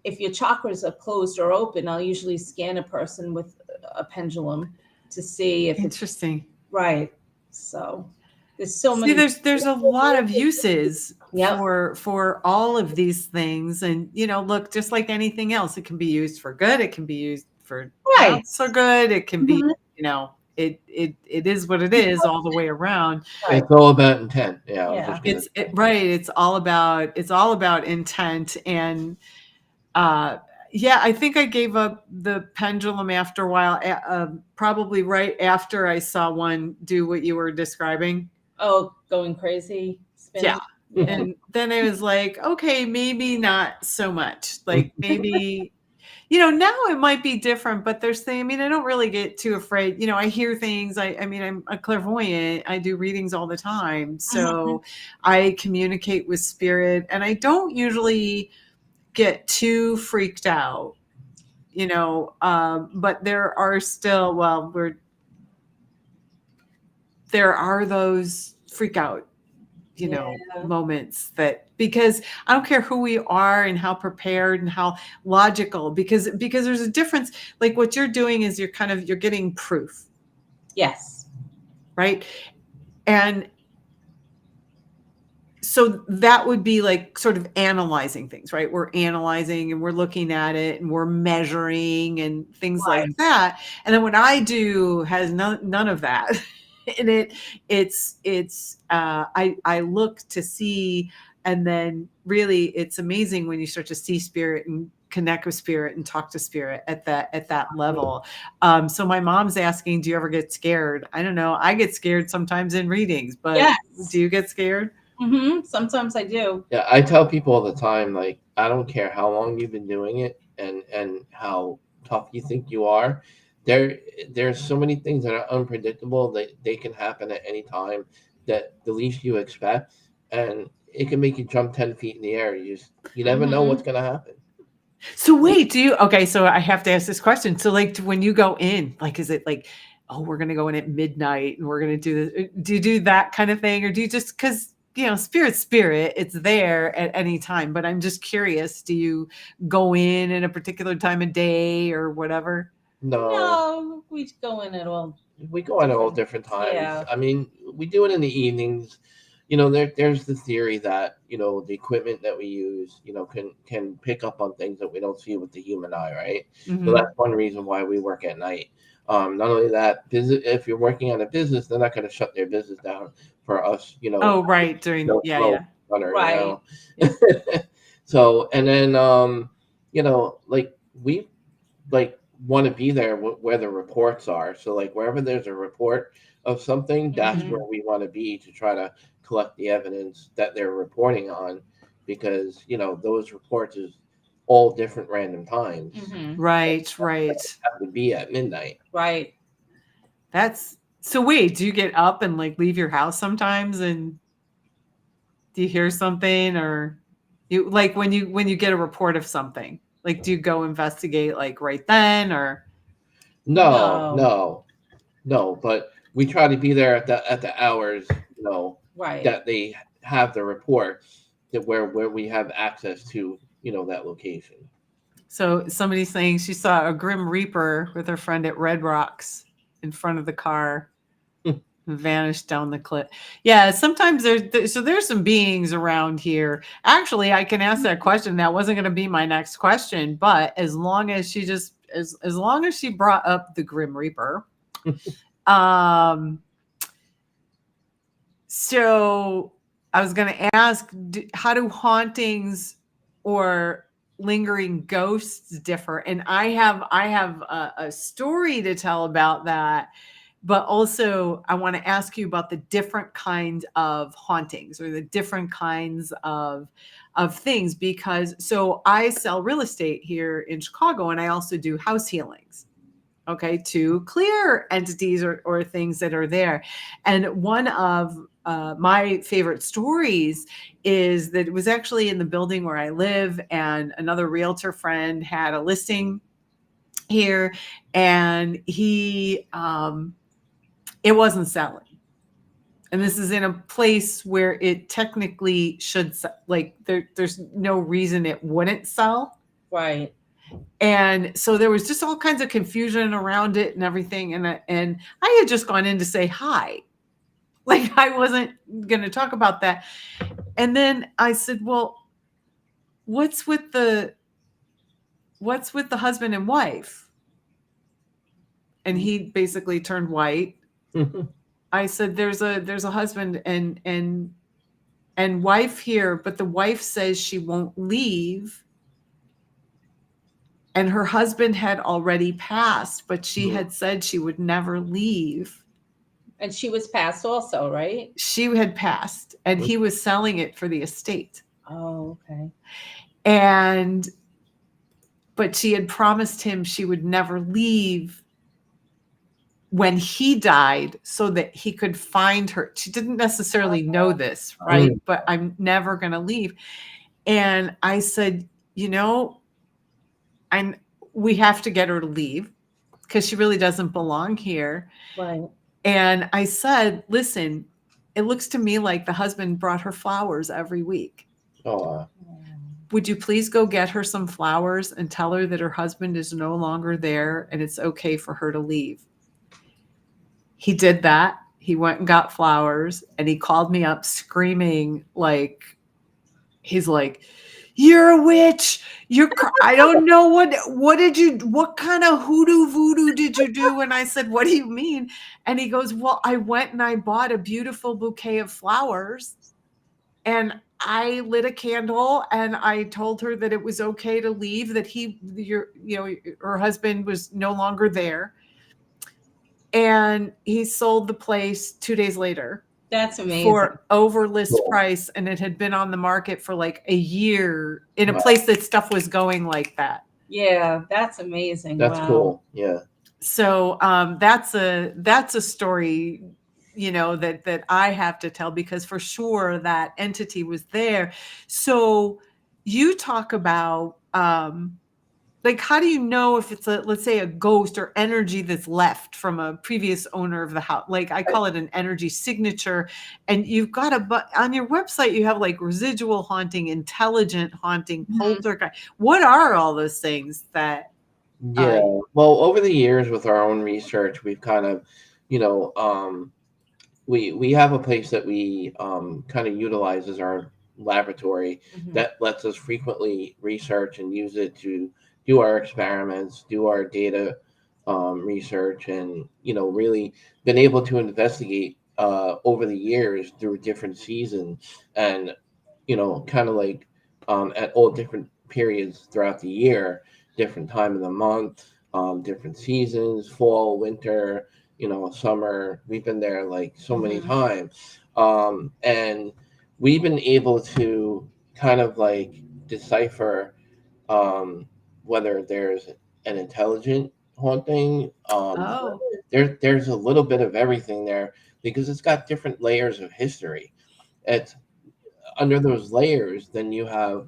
if your chakras are closed or open. I'll usually scan a person with a pendulum to see if it's Interesting. right. So there's so See, many. there's a lot of uses Yep. for all of these things, and look, just like anything else, it can be used for good. It can be used for Right. not so good. It can be, Mhm. it is what it is all the way around. Right. It's all about intent. Yeah, I was Yeah. just gonna It's say. right. It's all about intent, and yeah, I think I gave up the pendulum after a while, probably right after I saw one do what you were describing. Oh, going crazy, Yeah. spinning. Yeah. And then I was like, okay, maybe not so much. Like maybe, now it might be different, but there's things, I mean, I don't really get too afraid. I hear things. I mean, I'm a clairvoyant. I do readings all the time. Mhm. So I communicate with spirit, and I don't usually get too freaked out, but there are still, there are those freak out Yeah. moments, that because I don't care who we are and how prepared and how logical, because there's a difference. Like what you're doing is you're getting proof, Yes. right? And so that would be like sort of analyzing things, right? We're analyzing and we're looking at it and we're measuring and things Right. like that. And then what I do has none of that. And I look to see, and then really it's amazing when you start to see spirit and connect with spirit and talk to spirit at that level. So my mom's asking, do you ever get scared? I don't know. I get scared sometimes in readings, but Yes. do you get scared? Sometimes I do. Yeah, I tell people all the time, like, I don't care how long you've been doing it and how tough you think you are. There's so many things that are unpredictable that they can happen at any time, that the least you expect, and it can make you jump 10 feet in the air. You never know what's Mhm. gonna happen. So wait, okay, so I have to ask this question. So like when you go in, like is it like, oh, we're gonna go in at midnight and we're gonna do this? Do you do that kind of thing? Or do you just, because spirit, it's there at any time. But I'm just curious, do you go in a particular time of day or whatever? No, No, we go in at all we go at all different. different times. Yeah. I mean, we do it in the evenings. There's the theory that the equipment that we use, can pick up on things that we don't see with the human eye, right? So Hmm. that's one reason why we work at night. Not only that, if you're working at a business, they're not going to shut their business down for us, Oh, right. During, yeah, slow yeah. runner, Right. Yeah. So, and then, like we like want to be there where the reports are. So like wherever there's a report of something, that's Mhm. where we want to be to try to collect the evidence that they're reporting on, because those reports is all different random times. Mhm. Right, right. Have to be at midnight. Right. That's so wait, do you get up and like leave your house sometimes, and do you hear something, or you like when you get a report of something, like do you go investigate like right then, or No, No. no, no. But we try to be there at the hours, Right. that they have the report, that where we have access to that location. so somebody's saying she saw a grim reaper with her friend at Red Rocks in front of the car. vanished down the cliff. Yeah, sometimes there's some beings around here. Actually, I can ask that question. That wasn't going to be my next question, but as long as she just as long as she brought up the Grim Reaper. So I was going to ask, how do hauntings or lingering ghosts differ? And I have a story to tell about that. But also, I want to ask you about the different kinds of hauntings or the different kinds of things, because so I sell real estate here in Chicago, and I also do house healings, okay, to clear entities or things that are there. And one of my favorite stories is that it was actually in the building where I live, and another realtor friend had a listing here, and he it wasn't selling. And this is in a place where it technically should like there's no reason it wouldn't sell. Right. And so there was just all kinds of confusion around it and everything. And I had just gone in to say hi. Like I wasn't going to talk about that. And then I said, well, what's with the husband and wife? And he basically turned white. I said, there's a husband and wife here, but the wife says she won't leave. And her husband had already passed, but she had said she would never leave. And she was passed also, right? She had passed, and he was selling it for the estate. Oh, okay. But she had promised him she would never leave when he died so that he could find her. She didn't necessarily know this, right? But I'm never going to leave. And I said, we have to get her to leave because she really doesn't belong here. Right. And I said, listen, it looks to me like the husband brought her flowers every week. Oh. Would you please go get her some flowers and tell her that her husband is no longer there and it's okay for her to leave? He did that. He went and got flowers, and he called me up screaming, he's like, you're a witch. I don't know what kind of hoodoo voodoo did you do? And I said, what do you mean? And he goes, well, I went and I bought a beautiful bouquet of flowers, and I lit a candle, and I told her that it was okay to leave, that her husband was no longer there. And he sold the place 2 days later. That's amazing. For over list price, and it had been on the market for like a year in a place that stuff was going like that. Yeah, that's amazing. That's cool. Yeah. So that's a story, that I have to tell, because for sure that entity was there. So you talk about how do you know if it's let's say a ghost or energy that's left from a previous owner of the house? Like I call it an energy signature. And you've got on your website, you have like residual haunting, intelligent haunting, poltergeist. What are all those things that? Yeah. Well, over the years with our own research, we've kind of, we have a place that we kind of utilize as our laboratory that lets us frequently research and use it to do our experiments, do our data research, and really been able to investigate over the years through different seasons, and kind of like at all different periods throughout the year, different time of the month, different seasons, fall, winter, summer. We've been there like so many times, and we've been able to kind of like decipher whether there's an intelligent haunting. There's a little bit of everything there because it's got different layers of history. It's under those layers, then you have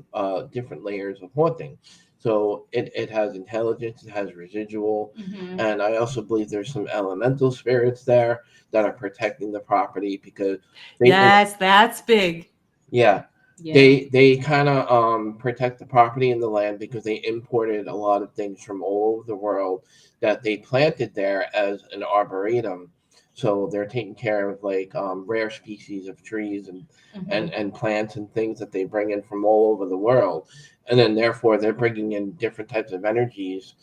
different layers of haunting. So it has intelligence, it has residual, and I also believe there's some elemental spirits there that are protecting the property because that's big. Yeah. They kind of protect the property and the land because they imported a lot of things from all over the world that they planted there as an arboretum. So they're taking care of like rare species of trees and plants and things that they bring in from all over the world, and then therefore they're bringing in different types of energies,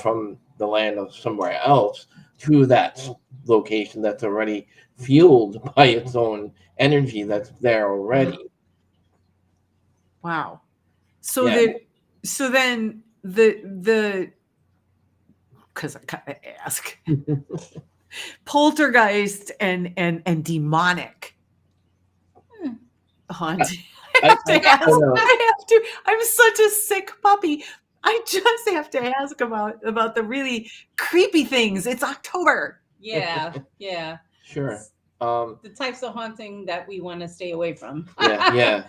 from the land of somewhere else to that location that's already fueled by its own energy that's there already. Wow. So Yeah. then the because I gotta ask, poltergeist and demonic haunting. I have to ask. I have to. I'm such a sick puppy. I just have to ask about the really creepy things. It's October. Yeah. Sure. The types of haunting that we want to stay away from. Yeah.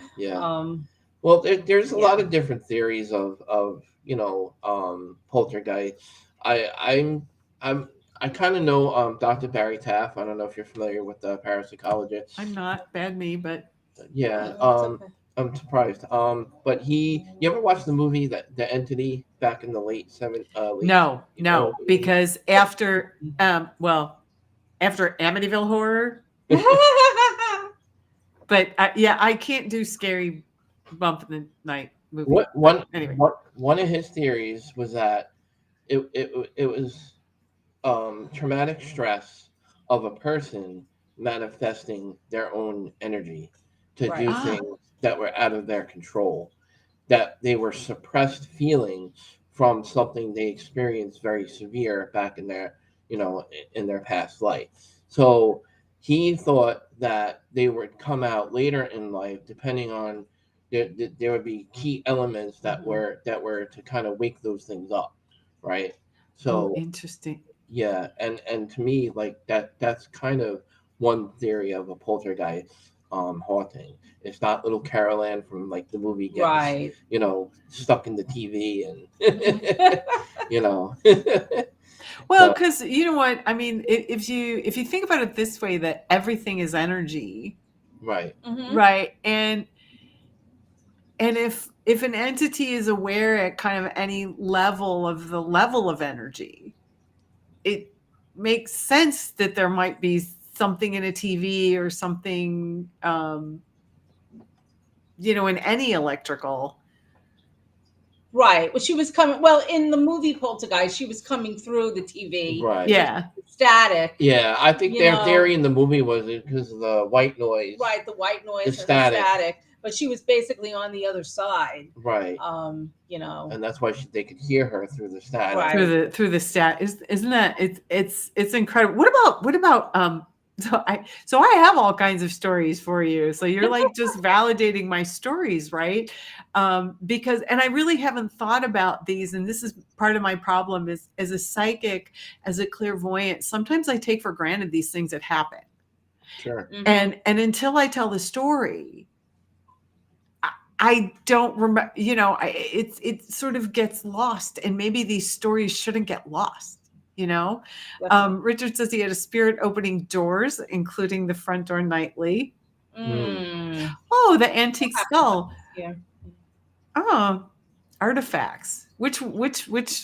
Well, there's a Yeah. lot of different theories of poltergeist. I kind of know Dr. Barry Taff. I don't know if you're familiar with the parapsychologist. I'm not, bad me, but Yeah. It's okay. I'm surprised. But you ever watched the movie that the Entity back in the late no, early 80s? because after Amityville Horror, but I can't do scary bump in the night movie. Anyway, one of his theories was that it was traumatic stress of a person manifesting their own energy to Right. do things that were out of their control, that they were suppressed feelings from something they experienced very severe back in their in their past life. So he thought that they would come out later in life depending on there would be key elements that were to kind of wake those things up, right? So interesting. yeah, and to me, like that's kind of one theory of a poltergeist haunting. It's not little Carol Ann from like the movie gets Right. stuck in the TV and Well, because you know what I mean. If you think about it this way, that everything is energy, right, right, and if an entity is aware at kind of any level of the level of energy, it makes sense that there might be something in a TV or something, in any electrical. Right. Well, she was coming. Well, in the movie Poltergeist, she was coming through the TV. right, Yeah. Static. Yeah, I think their theory in the movie was because of the white noise. Right, the white noise the and static. the static. But she was basically on the other side. Right. And that's why they could hear her through the static. Right. Through the stat. Isn't that it's incredible. What about so I have all kinds of stories for you. So you're like just validating my stories, right? Because I really haven't thought about these, and this is part of my problem is as a psychic, as a clairvoyant, sometimes I take for granted these things that happen. Sure. And until I tell the story, I don't remember, it sort of gets lost, and maybe these stories shouldn't get lost. Richard says he had a spirit opening doors, including the front door nightly. Oh, the antique skull. Yeah. Oh, artifacts. Which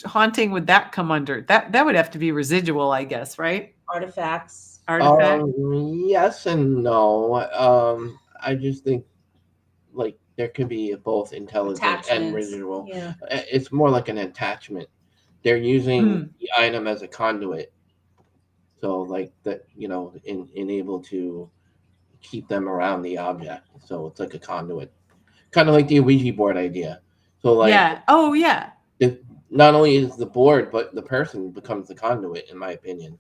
haunting would that come under? That would have to be residual, I guess, right? Artifacts. Yes and no. I just think like there could be both intelligent and residual. Yeah. It's more like an attachment. They're using the item as a conduit. So like that, in able to keep them around the object. So it's like a conduit. Kind of like the Ouija board idea. So like yeah. Oh yeah. Not only is the board, but the person becomes the conduit, in my opinion.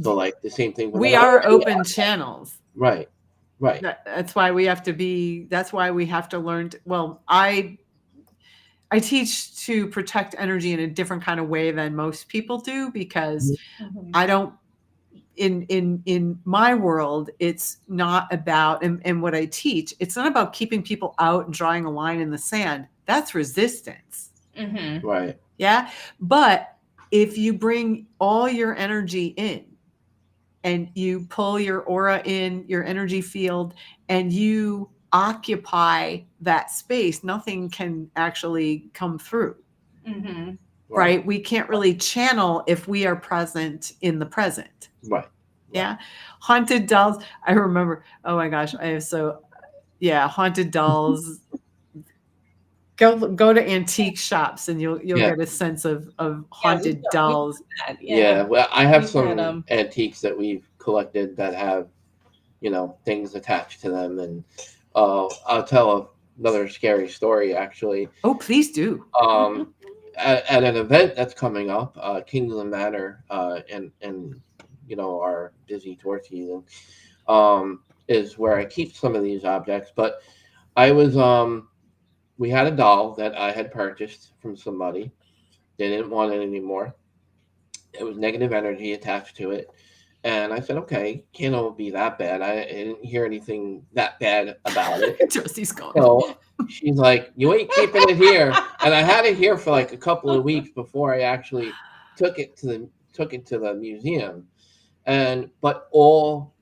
So like the same thing. We are open channels. Right. That's why we have to be. That's why we have to learn. I teach to protect energy in a different kind of way than most people do, because I don't. In my world, it's not about, and what I teach, it's not about keeping people out and drawing a line in the sand. That's resistance. Right. Yeah. But if you bring all your energy in and you pull your aura in, your energy field, and you occupy that space, nothing can actually come through. Right? We can't really channel if we are present in the present. Right. Yeah. Haunted dolls. I remember, oh my gosh, haunted dolls. Go to antique shops and you'll Yeah. get a sense of Yeah, haunted dolls. did that. Yeah. Well, I have We've some had, antiques that we've collected that have, things attached to them. And I'll tell another scary story, actually. Oh, please do. At an event that's coming up, Kingsland Manor, and our busy tour season, is where I keep some of these objects. But I was we had a doll that I had purchased from somebody. They didn't want it anymore. It was negative energy attached to it. And I said, okay, can't all be that bad. I didn't hear anything that bad about it. Josie's going. So she's like, you ain't keeping it here. And I had it here for like a couple of weeks before I actually took it to the museum. But all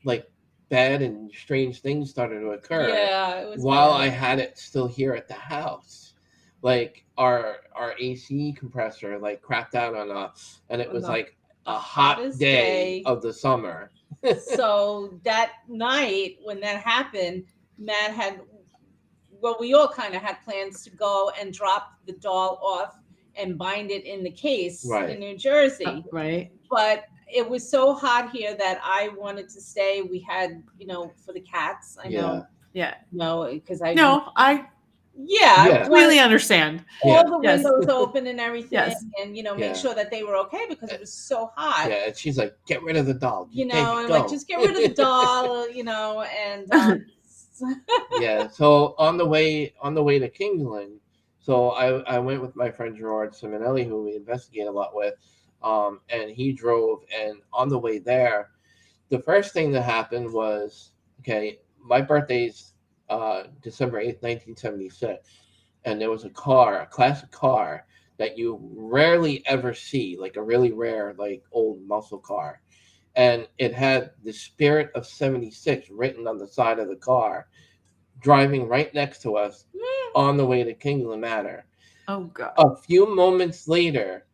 like bad and strange things started to occur it was while bad. I had it still here at the house. Like our AC compressor like crapped out on us, and it was like a hot hottest day of the summer. So that night when that happened, Matt we all kind of had plans to go and drop the doll off and bind it in the case in New Jersey. Right. But it was so hot here that I wanted to stay. We had, for the cats. I know. Yeah. No, because I really understand. All the windows open and everything, and make Yeah. sure that they were okay because it was so hot. Yeah, and she's like, "Get rid of the doll." And like, just get rid of the doll, and yeah. So on the way to Kingsland, so I went with my friend Gerard Simonelli, who we investigate a lot with, and he drove. And on the way there, the first thing that happened was, okay, my birthday's December 8th, 1976, and there was a classic car that you rarely ever see, like a really rare, like old muscle car. And it had the Spirit of 76 written on the side of the car, driving right next to us on the way to Kingsland Manor. Oh, God. A few moments later,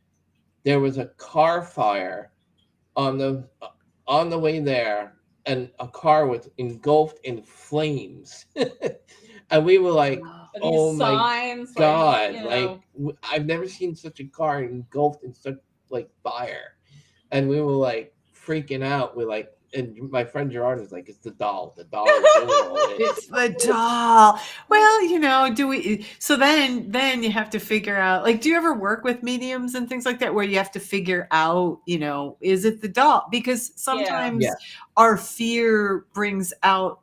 there was a car fire on the way there, and a car was engulfed in flames. And we were like, oh my God, I've never seen such a car engulfed in such like fire. And we were like freaking out. We're like, and my friend Gerard is like, it's the doll. The doll is doing all this. It's the doll. Well, do we? So then you have to figure out, like, do you ever work with mediums and things like that where you have to figure out, is it the doll? Because sometimes our fear brings out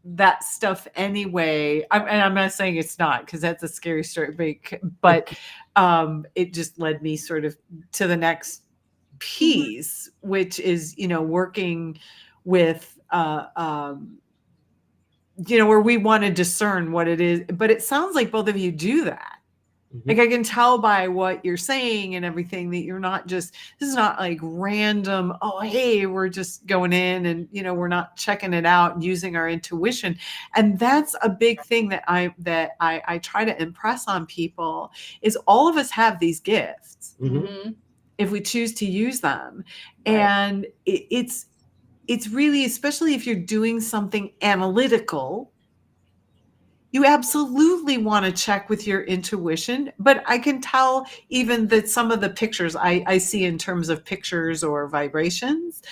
that stuff anyway. And I'm not saying it's not, because that's a scary story, but it just led me sort of to the next piece, which is, working with, where we want to discern what it is. But it sounds like both of you do that. Mm-hmm. Like, I can tell by what you're saying and everything that you're not just, this is not like random, oh, hey, we're just going in and, we're not checking it out and using our intuition. And that's a big thing that I try to impress on people is all of us have these gifts. Mm-hmm. If we choose to use them. Right. And it's really, especially if you're doing something analytical, you absolutely want to check with your intuition. But I can tell even that some of the pictures I see in terms of pictures or vibrations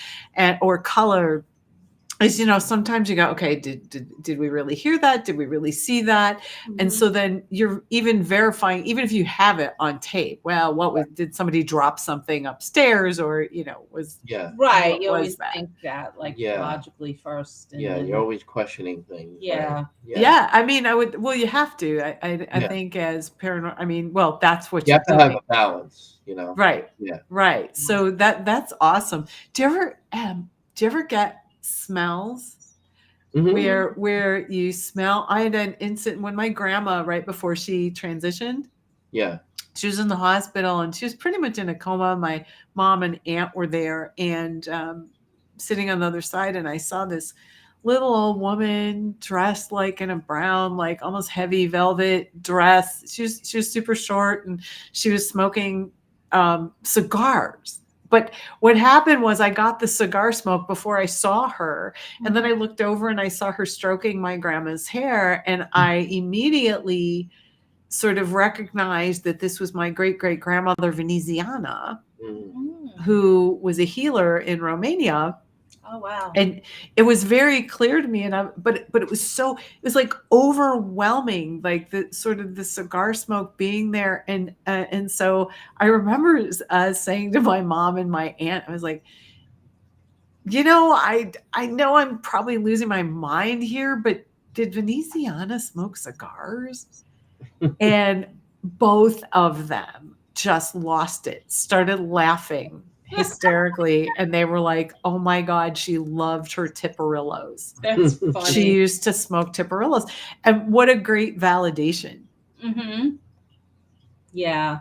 or color is, sometimes you go, okay, did we really hear that? Did we really see that? Mm-hmm. And so then you're even verifying, even if you have it on tape, well, did somebody drop something upstairs or, was right. You always think that logically first. And then, you're always questioning things. Yeah. Right? Yeah. I mean, you have to, I think as paranormal, that's what you have to have a balance, Right. Yeah. Right. So that's awesome. Do you ever get smells where you smell? I had an incident when my grandma, right before she transitioned, she was in the hospital and she was pretty much in a coma. My mom and aunt were there and sitting on the other side, and I saw this little old woman dressed like in a brown, like almost heavy velvet dress. She was super short and she was smoking cigars, But what happened was I got the cigar smoke before I saw her. And then I looked over and I saw her stroking my grandma's hair. And I immediately sort of recognized that this was my great-great-grandmother Veneziana, who was a healer in Romania. Oh, wow. And it was very clear to me. But it was like overwhelming, like the sort of the cigar smoke being there. And so I remember saying to my mom and my aunt, I was like, I know I'm probably losing my mind here, but did Veneziana smoke cigars? And both of them just lost it, started laughing hysterically. And they were like, oh my God, she loved her Tiparillos. That's funny. She used to smoke Tiparillos. And what a great validation. Yeah.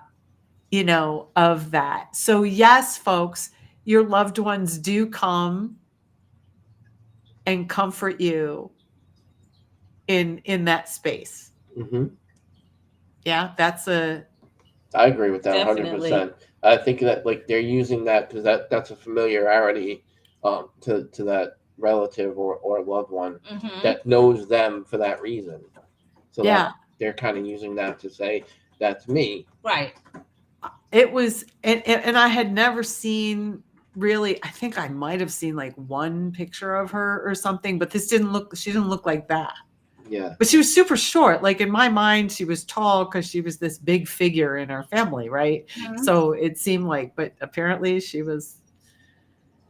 Of that. So yes, folks, your loved ones do come and comfort you in that space. Yeah, I agree with that Definitely. 100%. I think that like they're using that because that's a familiarity to that relative or loved one that knows them for that reason. So yeah, they're kind of using that to say that's me. Right. it was, and I had never seen really. I think I might have seen like one picture of her or something, but she didn't look like that. Yeah. But she was super short. Like in my mind, she was tall because she was this big figure in our family, right? So it seemed like, but apparently she was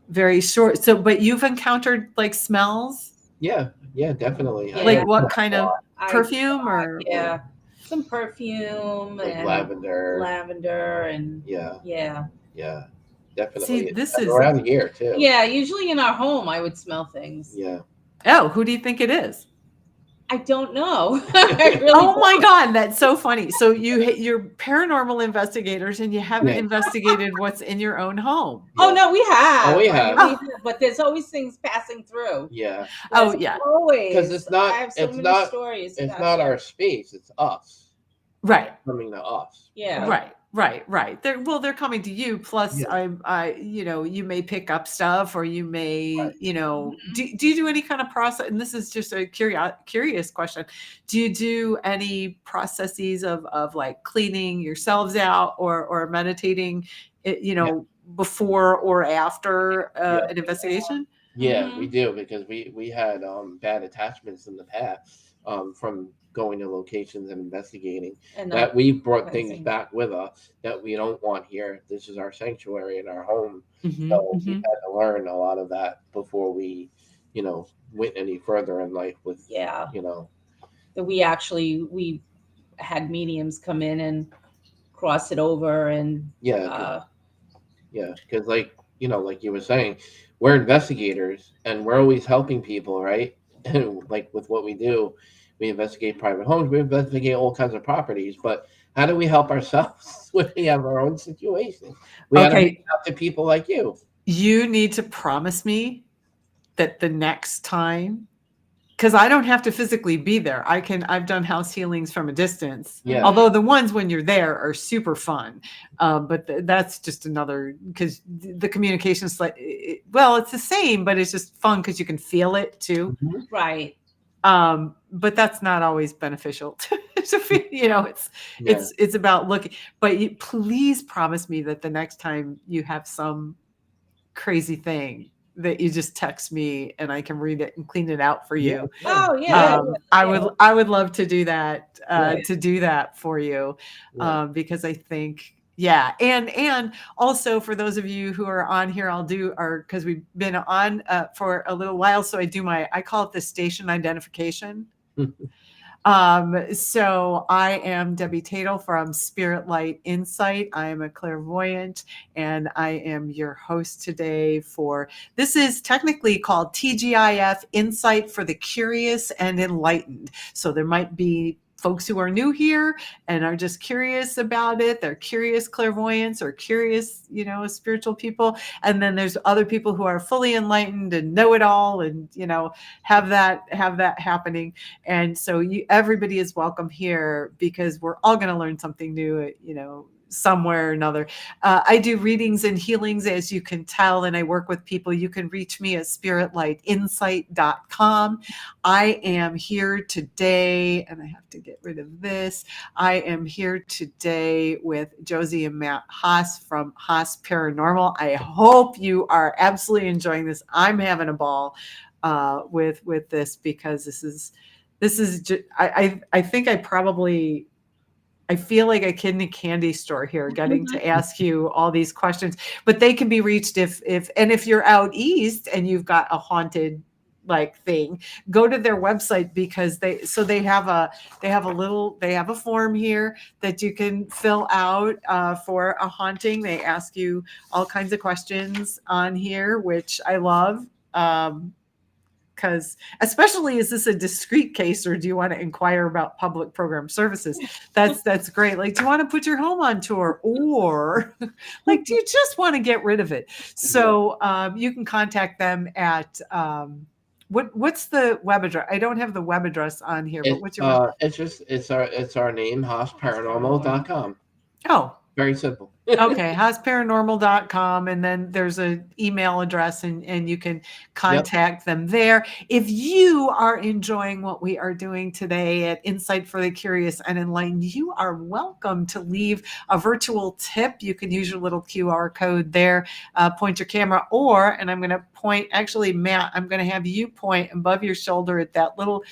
very short. So, but you've encountered like smells? Yeah, definitely. Yeah. Like what kind of perfume or? Yeah. Some perfume like and lavender and yeah, definitely. See, this and is around here too. Yeah, usually in our home I would smell things. Yeah. Oh, who do you think it is? I don't know. I really Oh my God, that's so funny. So you're paranormal investigators and you haven't investigated what's in your own home. Oh no, we have. Oh, we have. I mean, but there's always things passing through. Yeah. Oh yeah. Always. Because it's not. I have so it's many not. stories. It's about not that. our space. It's us Right. coming to us. Yeah. Right. They're coming to you. Plus, you may pick up stuff, or you may, do you do any kind of process? And this is just a curious question. Do you do any processes of like cleaning yourselves out or meditating, before or after an investigation? Yeah, we do because we had bad attachments in the past from going to locations and investigating And that we brought things back with us that we don't want here. This is our sanctuary in our home. So we had to learn a lot of that before we, went any further in life with, that we had mediums come in and cross it over and because like you were saying, we're investigators and we're always helping people, right? And like with what we do, we investigate private homes, we investigate all kinds of properties, but how do we help ourselves when we have our own situation? We got to reach out to people like you. You need to promise me that the next time, because I don't have to physically be there. I've done house healings from a distance. Yeah. Although the ones when you're there are super fun. But that's just another, because the communication's like, it's the same, but it's just fun because you can feel it too. Right. But that's not always beneficial to feel, it's about looking, but please promise me that the next time you have some crazy thing that you just text me and I can read it and clean it out for you. Oh yeah. I would love to do that, for you. Because I think, and also for those of you who are on here, because we've been on for a little while. So I call it the station identification. So I am Debbie Tatel from Spirit Light Insight. I am a clairvoyant and I am your host today this is technically called TGIF, Insight for the Curious and Enlightened. So there might be folks who are new here and are just curious about it. They're curious clairvoyants or curious, spiritual people. And then there's other people who are fully enlightened and know it all and, have that happening. And so everybody is welcome here because we're all going to learn something new, somewhere or another. I do readings and healings, as you can tell, and I work with people. You can reach me at spiritlightinsight.com. I am here today, and I have to get rid of this. I am here today with Josie and Matt Haas from Haas Paranormal. I hope you are absolutely enjoying this. I'm having a ball with this, because this is just, I think I feel like a kid in a candy store here, getting to ask you all these questions, but they can be reached if you're out east and you've got a haunted like thing, go to their website, because they have a form here that you can fill out for a haunting. They ask you all kinds of questions on here, which I love. Because especially, is this a discrete case, or do you want to inquire about public program services? That's great. Like, do you want to put your home on tour, or like, do you just want to get rid of it? So you can contact them at what's the web address? I don't have the web address on here, but what's your it's our name, hausparanormal.com. Oh, very simple. Okay, hausparanormal.com, and then there's an email address, and you can contact them there. If you are enjoying what we are doing today at Insight for the Curious and Enlightened, you are welcome to leave a virtual tip. You can use your little QR code there, point your camera, and I'm going to point, actually, Matt, I'm going to have you point above your shoulder at that little,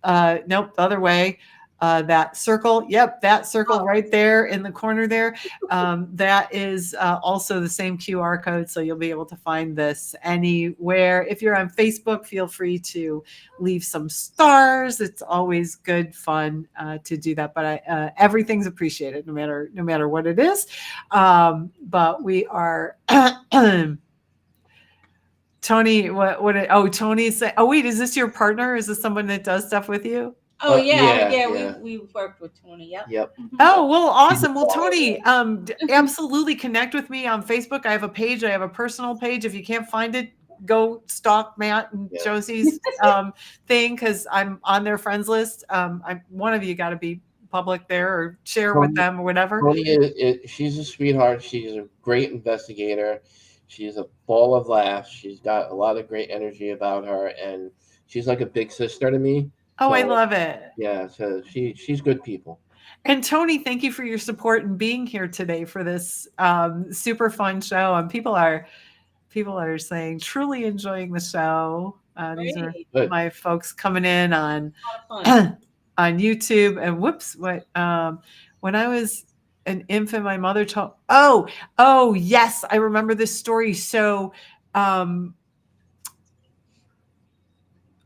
nope, the other way. That circle, that circle right there in the corner there, that is also the same QR code, so you'll be able to find this anywhere. If you're on Facebook, feel free to leave some stars. It's always good fun to do that, but everything's appreciated, no matter what it is. But we are Tony, Tony's saying, oh wait, is this your partner? Is this someone that does stuff with you? Oh yeah. We've worked with Tony. Yep. Oh, well, awesome. Well, Tony, absolutely connect with me on Facebook. I have a page. I have a personal page. If you can't find it, go stalk Matt and Josie's thing, because I'm on their friends list. One of you got to be public there, or share with them, or whatever. Tony, she's a sweetheart. She's a great investigator. She's a ball of laughs. She's got a lot of great energy about her, and she's like a big sister to me. Oh, so, I love it. Yeah, so she's good people. And Tony, thank you for your support and being here today for this super fun show. And people are saying truly enjoying the show. These are my folks coming in on YouTube. And whoops, when I was an infant, my mother told. Oh yes, I remember this story. So.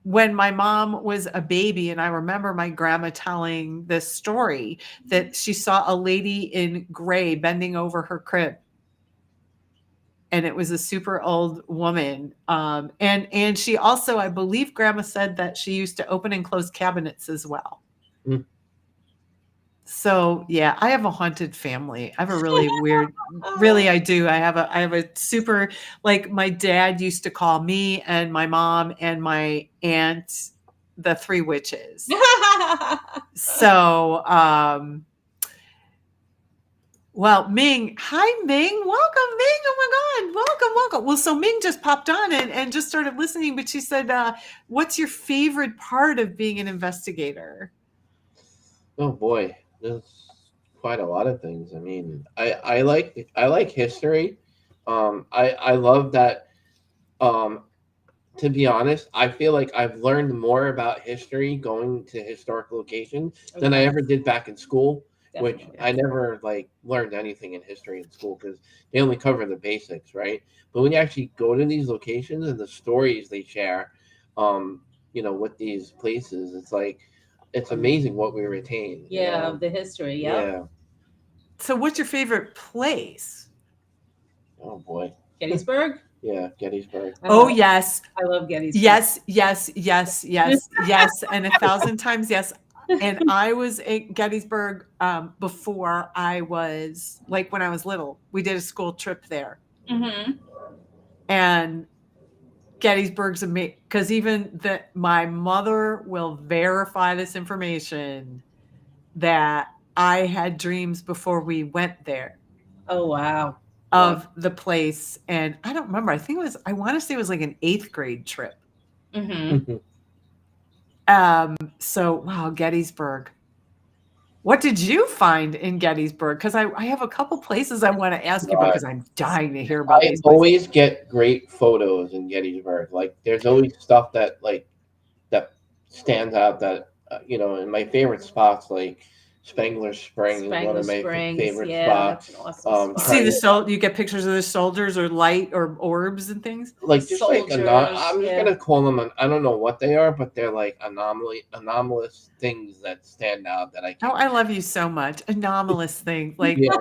When my mom was a baby, and I remember my grandma telling this story, that she saw a lady in gray bending over her crib. And it was a super old woman. And she also, I believe grandma said that she used to open and close cabinets as well. Mm. So yeah, I have a haunted family. I have a really weird, I do. I have a super, like, my dad used to call me and my mom and my aunt the three witches. So, well, Ming, hi Ming, welcome Ming. Oh my God, welcome. Well, so Ming just popped on and just started listening, but she said, what's your favorite part of being an investigator? Oh boy. There's quite a lot of things. I mean, I like history. I love that. To be honest, I feel like I've learned more about history going to historical locations than I ever did back in school. Definitely. Which I never learned anything in history in school, because they only cover the basics, right? But when you actually go to these locations and the stories they share, with these places, it's amazing what we retain. Yeah, the history. Yeah. So what's your favorite place? Oh boy. Gettysburg? Yeah, Gettysburg. Oh yes. I love Gettysburg. Yes. And 1,000 times yes. And I was at Gettysburg before I was, when I was little. We did a school trip there. Mm-hmm. And Gettysburg's amazing, because even my mother will verify this information, that I had dreams before we went there Oh, wow. of the place. And I don't remember. I want to say it was like an 8th grade trip. Mm-hmm. So wow, Gettysburg. What did you find in Gettysburg? Because I have a couple places I want to ask you about because I'm dying to hear about I these places. always get great photos in Gettysburg. Like, there's always stuff that that stands out. That and my favorite spots, like Spangler Spring, is one Spangler of my Springs. favorite Yeah, that's spots. an awesome spot. See you get pictures of the soldiers or light or orbs and things. Like, just like Soldiers, I'm just yeah. gonna call them. I don't know what they are, but they're like anomalous things that stand out that I Oh, can. I love you so much. Anomalous thing. Like, Yeah,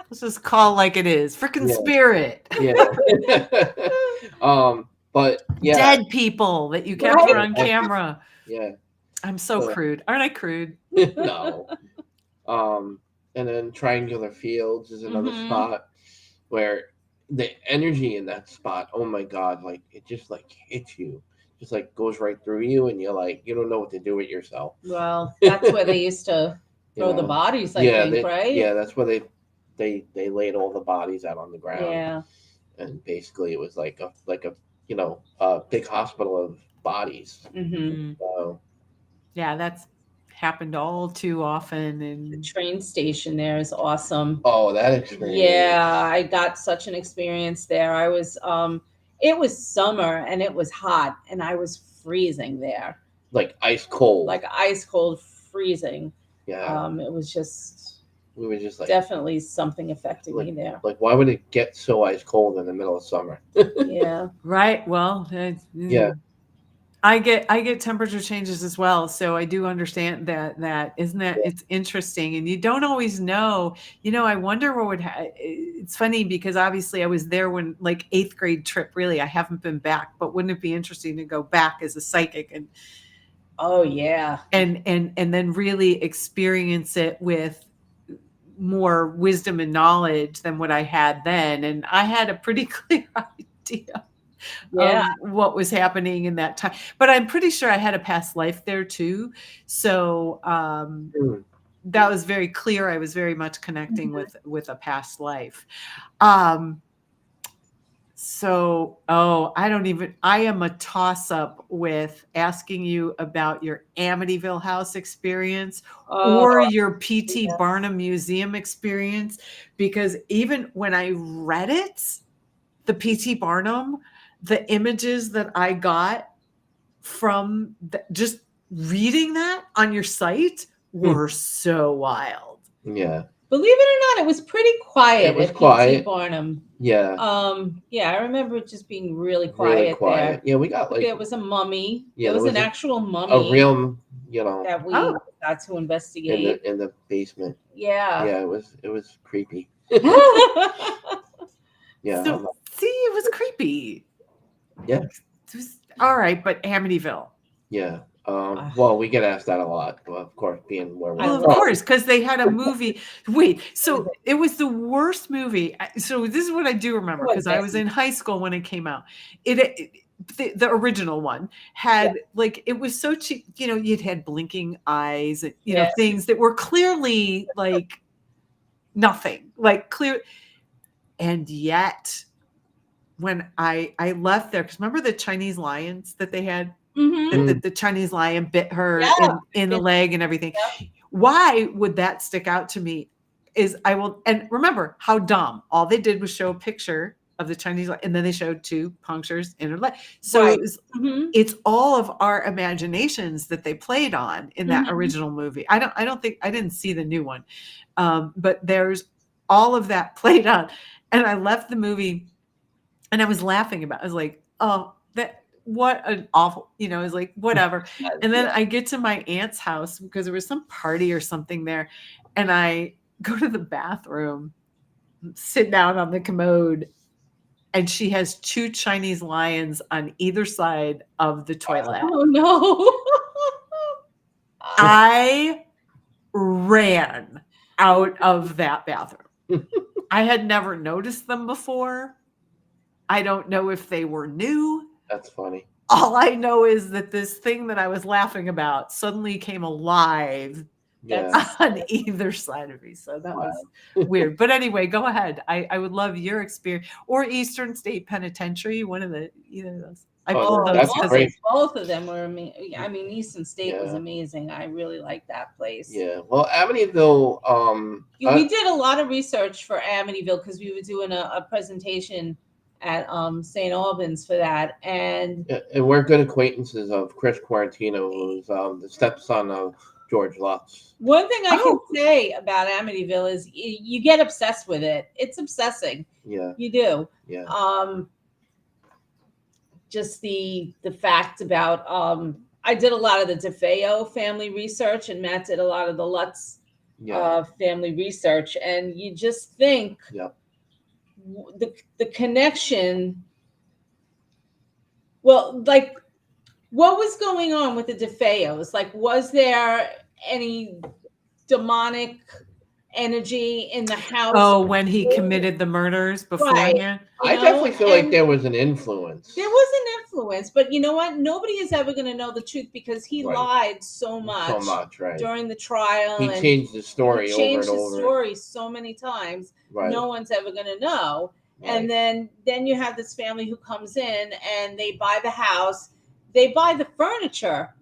let's just call like it is. Freaking Yeah. spirit. yeah. But yeah, Dead people that you capture on camera. yeah. I'm so So- crude. Aren't I crude? No. And then Triangular Fields is another Mhm. spot where the energy in that spot, oh my God, like it just like hits you, just like goes right through you, and you're like, you don't know what to do with yourself. Well, that's where they used to You throw the know? bodies, I Yeah, think, right? Yeah, that's where they laid all the bodies out on the ground. Yeah. And basically it was like a big hospital of bodies. Mm-hmm. So Yeah, that's happened all too often. The And train station there is awesome. oh, that experience. Yeah, I got such an experience there. It was summer and it was hot and I was freezing there. Like ice cold. Like ice cold freezing. Yeah. It was just We were just like definitely something affecting me there. Like, why would it get so ice cold in the middle of summer? Yeah. right. Well, Yeah. I get temperature changes as well, so I do understand that isn't that it's interesting, and you don't always know. I wonder what would. It's funny because obviously I was there when like 8th grade trip. Really, I haven't been back, but wouldn't it be interesting to go back as a psychic and Oh yeah. and then really experience it with more wisdom and knowledge than what I had then, and I had a pretty clear idea. Yeah. What was happening in that time. But I'm pretty sure I had a past life there too. So that was very clear. I was very much connecting with a past life. I am a toss up with asking you about your Amityville house experience or your P.T. Barnum museum experience, because even when I read it, the P.T. Barnum, the images that I got from just reading that on your site were so wild. Yeah. Believe it or not, it was pretty quiet. It was at quiet. P.T. Barnum. Yeah. Yeah, I remember it just being really quiet. Really quiet. There. Yeah, we got like there was a mummy. Yeah, there was an actual mummy. A real, that we got to investigate in the basement. Yeah. Yeah, it was creepy. Yeah. So, see, it was creepy. Yeah. All right, but Amityville. Yeah. Well, we get asked that a lot, of course, being where we're Well, of course, because they had a movie. Wait, so it was the worst movie. So this is what I do remember, because I was in high school when it came out. The original one had like, it was so cheap. You'd had blinking eyes, and things that were clearly like nothing, like clear. And yet, when I left there, because remember the Chinese lions that they had? Mm-hmm. The Chinese lion bit her in the leg and everything. Yeah. Why would that stick out to me? And remember how dumb. All they did was show a picture of the Chinese lion, and then they showed 2 punctures in her leg. So it's all of our imaginations that they played on in that original movie. I didn't see the new one, but there's all of that played on. And I left the movie, and I was laughing about it. I was like, oh, what an awful, it was like, whatever. And then I get to my aunt's house because there was some party or something there. And I go to the bathroom, sit down on the commode, and she has 2 Chinese lions on either side of the toilet. Oh, no. I ran out of that bathroom. I had never noticed them before. I don't know if they were new. That's funny. All I know is that this thing that I was laughing about suddenly came alive on either side of me. So that was weird. But anyway, go ahead. I would love your experience, or Eastern State Penitentiary, one of the either of those. Both of them were amazing. I mean, Eastern State was amazing. I really liked that place. Yeah. Well, Amityville. We did a lot of research for Amityville because we were doing a presentation at St. Albans for that, and we're good acquaintances of Chris Quarantino, who's the stepson of George Lutz. One thing I can say about Amityville is you get obsessed with it. It's obsessing. Yeah, you do. Yeah. Just the fact about I did a lot of the DeFeo family research, and Matt did a lot of the Lutz family research, and you just think the connection. Well, like, what was going on with the DeFeos? Like, was there any demonic energy in the house? Oh, when he committed the murders beforehand? I definitely feel like there was an influence. There was an influence, but you know what? Nobody is ever going to know the truth because he lied so much during the trial. He changed the story over and over. Changed the story so many times. No one's ever going to know. And then you have this family who comes in and they buy the house. They buy the furniture.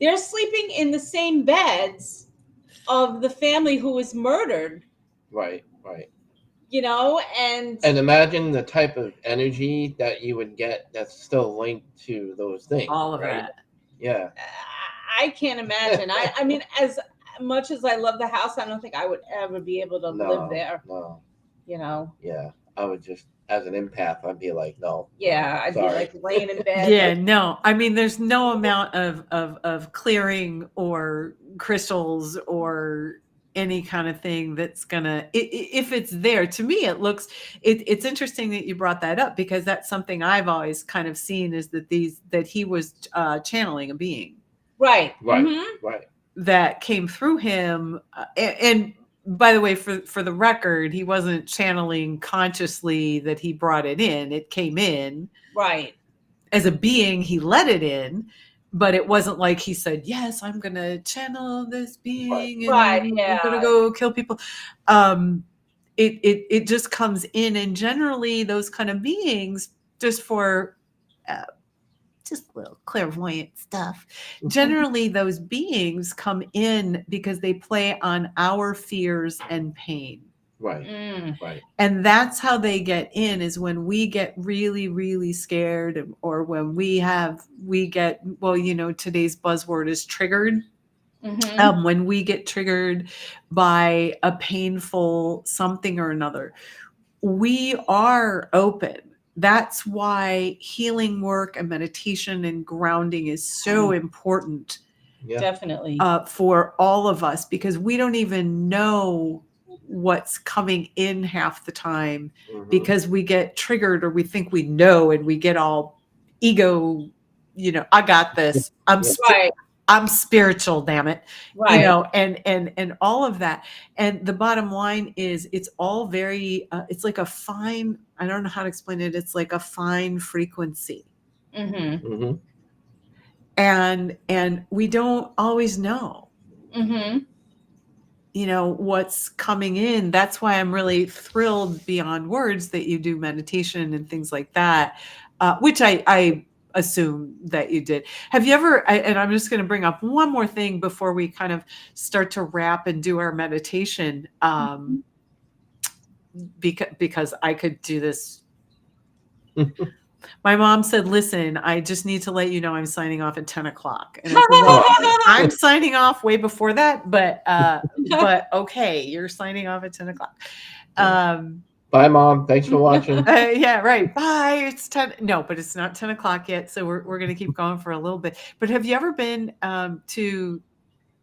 They're sleeping in the same beds of the family who was murdered. Right. You know, and imagine the type of energy that you would get that's still linked to those things. All of that. Yeah. I can't imagine. I mean, as much as I love the house, I don't think I would ever be able to live there. No. You know? Yeah. I would just, as an empath, I'd be like, no. Yeah, I'd be like laying in bed. Yeah, no. I mean, there's no amount of clearing or crystals or any kind of thing that's gonna, if it's there. To me, it's interesting that you brought that up, because that's something I've always kind of seen, is that he was channeling a being. Right. That came through him. And by the way, for the record, he wasn't channeling consciously that he brought it in. It came in. Right. As a being, he let it in, but it wasn't like he said, yes, I'm going to channel this being and I'm going to go kill people. It just comes in, and generally those kind of beings, just for just little clairvoyant stuff. Generally, those beings come in because they play on our fears and pain. Right. And that's how they get in, is when we get really, really scared, or when we get, well, you know, today's buzzword is triggered. When we get triggered by a painful something or another, we are open. That's why healing work and meditation and grounding is so important. Yeah. Definitely. For all of us, because we don't even know what's coming in half the time, because we get triggered, or we think we know, and we get all ego, you know, I got this. I'm spiritual, damn it. You know, and all of that. And the bottom line is, it's all very, it's like a fine, I don't know how to explain it. It's like a fine frequency. And we don't always know, you know, what's coming in. That's why I'm really thrilled beyond words that you do meditation and things like that, which I assume that you did. Have you ever, and I'm just going to bring up one more thing before we kind of start to wrap and do our meditation, because I could do this. My mom said, listen, I just need to let you know I'm signing off at 10 o'clock. And I said, well, I'm signing off way before that, but okay, you're signing off at 10 o'clock. Bye, Mom. Thanks for watching. Yeah, right. Bye. It's 10. No, but it's not 10 o'clock yet. So we're going to keep going for a little bit. But have you ever been to,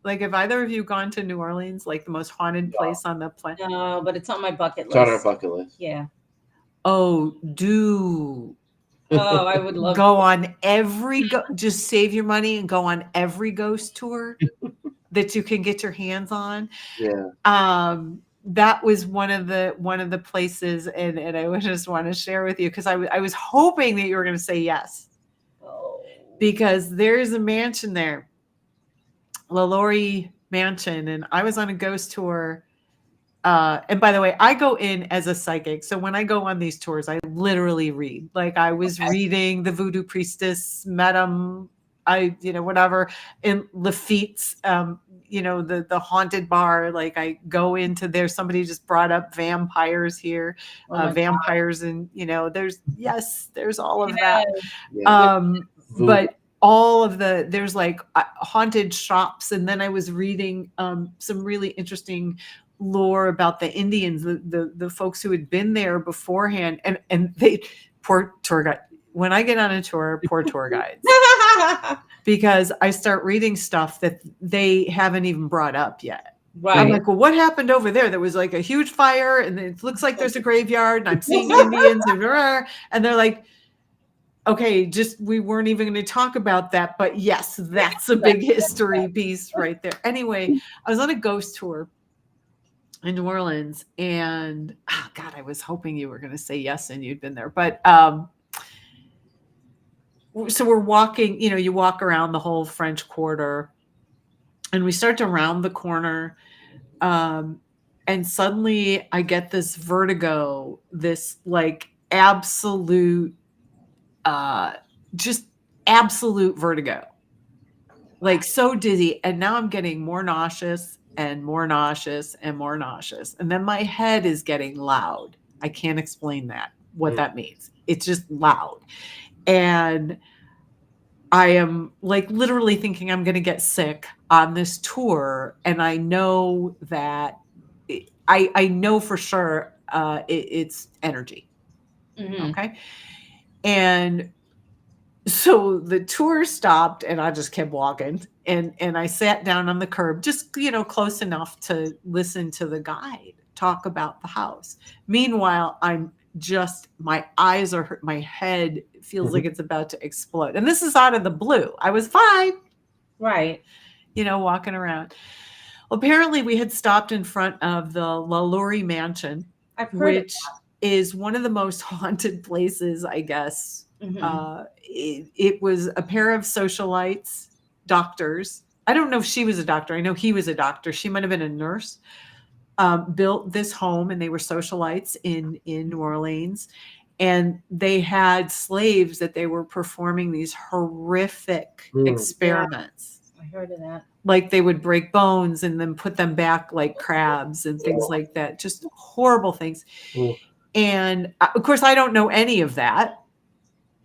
like, have either of you gone to New Orleans, like the most haunted place on the planet? No, but it's on my bucket list. It's on our bucket list. Yeah. Oh, do. Oh, I would love go on every just save your money and go on every ghost tour that you can get your hands on. Yeah. That was one of the places, and I would just want to share with you, because I was hoping that you were going to say yes. Oh. Because there's a mansion there. LaLaurie mansion, and I was on a ghost tour. And by the way, I go in as a psychic. So when I go on these tours, I literally read. Like I was reading the Voodoo Priestess, Madame, whatever, in Lafitte's, the haunted bar. Like I go into there. Somebody just brought up vampires here, vampires, and there's all of that. But all of there's like haunted shops, and then I was reading some really interesting lore about the Indians, the folks who had been there beforehand, and they poor tour guide. When I get on a tour, poor tour guides, because I start reading stuff that they haven't even brought up yet. Right. I'm like, well, what happened over there? There was like a huge fire, and it looks like there's a graveyard, and I'm seeing Indians, and they're like, okay, we weren't even going to talk about that, but yes, that's a big history piece right there. Anyway, I was on a ghost tour in New Orleans, and God, I was hoping you were going to say yes and you'd been there, but so we're walking, you walk around the whole French Quarter, and we start to round the corner, and suddenly I get this vertigo, this like absolute just absolute vertigo, like so dizzy, and now I'm getting more nauseous and more nauseous and more nauseous, and then my head is getting loud. I can't explain what that means. It's just loud, and I am like literally thinking I'm going to get sick on this tour, and I know that I know for sure it's energy. Okay, and so the tour stopped, and I just kept walking, and I sat down on the curb, just close enough to listen to the guide talk about the house. Meanwhile, my eyes are hurt, my head feels like it's about to explode, and this is out of the blue. I was fine, right? Walking around. Well, apparently, we had stopped in front of the LaLaurie Mansion, which is one of the most haunted places, I guess. It was a pair of socialites, doctors. I don't know if she was a doctor. I know he was a doctor. She might have been a nurse. Built this home, and they were socialites in New Orleans, and they had slaves that they were performing these horrific experiments. Yeah, I heard of that. Like they would break bones and then put them back like crabs and things like that. Just horrible things. And of course, I don't know any of that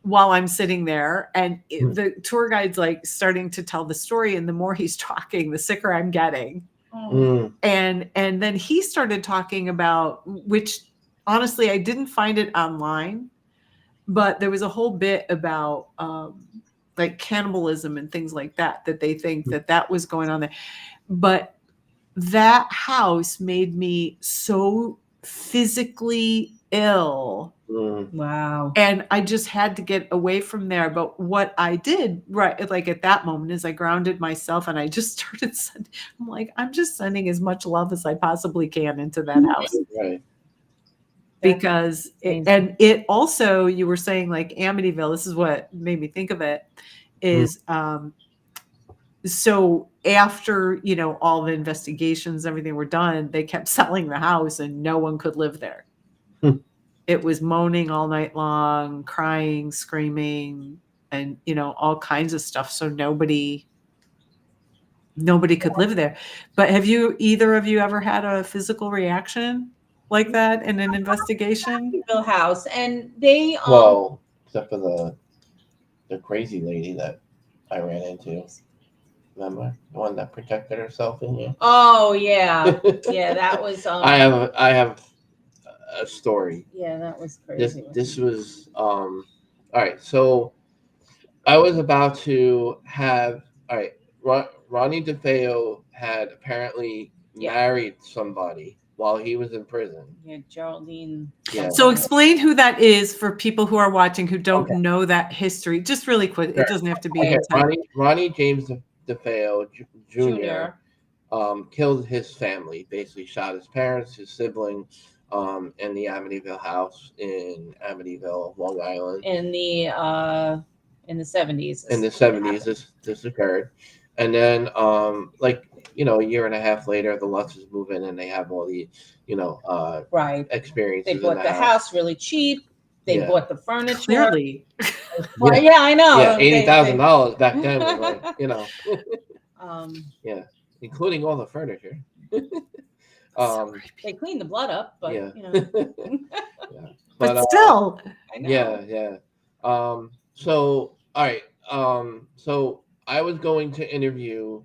while I'm sitting there, and the tour guide's like starting to tell the story, and the more he's talking, the sicker I'm getting. And then he started talking about, which honestly, I didn't find it online, but there was a whole bit about like cannibalism and things like that they think that was going on there. But that house made me so physically ill. Wow. And I just had to get away from there. But what I did, right, like at that moment, is I grounded myself, and I just started sending, I'm like, I'm just sending as much love as I possibly can into that house. Right. Because it also, you were saying like Amityville, this is what made me think of it, is so after, all the investigations, everything were done, they kept selling the house, and no one could live there. It was moaning all night long, crying, screaming, and, all kinds of stuff. So nobody could live there. But have either of you ever had a physical reaction like that in an investigation? House, and they well, except for the crazy lady that I ran into. Remember the one that protected herself in here? Oh yeah, yeah, that was. I have a story. Yeah, that was crazy. This was all right. So I was about to have Ronnie DeFeo had apparently married somebody while he was in prison. Yeah, Geraldine. Yeah. So explain who that is for people who are watching who don't know that history. Just really quick. It doesn't have to be. Ronnie James DeFeo Jr. Killed his family. Basically, shot his parents, his siblings, in the Amityville house in Amityville, Long Island. In the 70s. In the 70s, this occurred. And then like a year and a half later, the Lutzes move in and they have all the Right. experiences. They bought in the house really cheap. They Yeah. bought the furniture. Clearly. Well, yeah, I know. Yeah, $80,000 back then was like, yeah, including all the furniture. They cleaned the blood up, but yeah. yeah. But still. I know. Yeah. So all right. So I was going to interview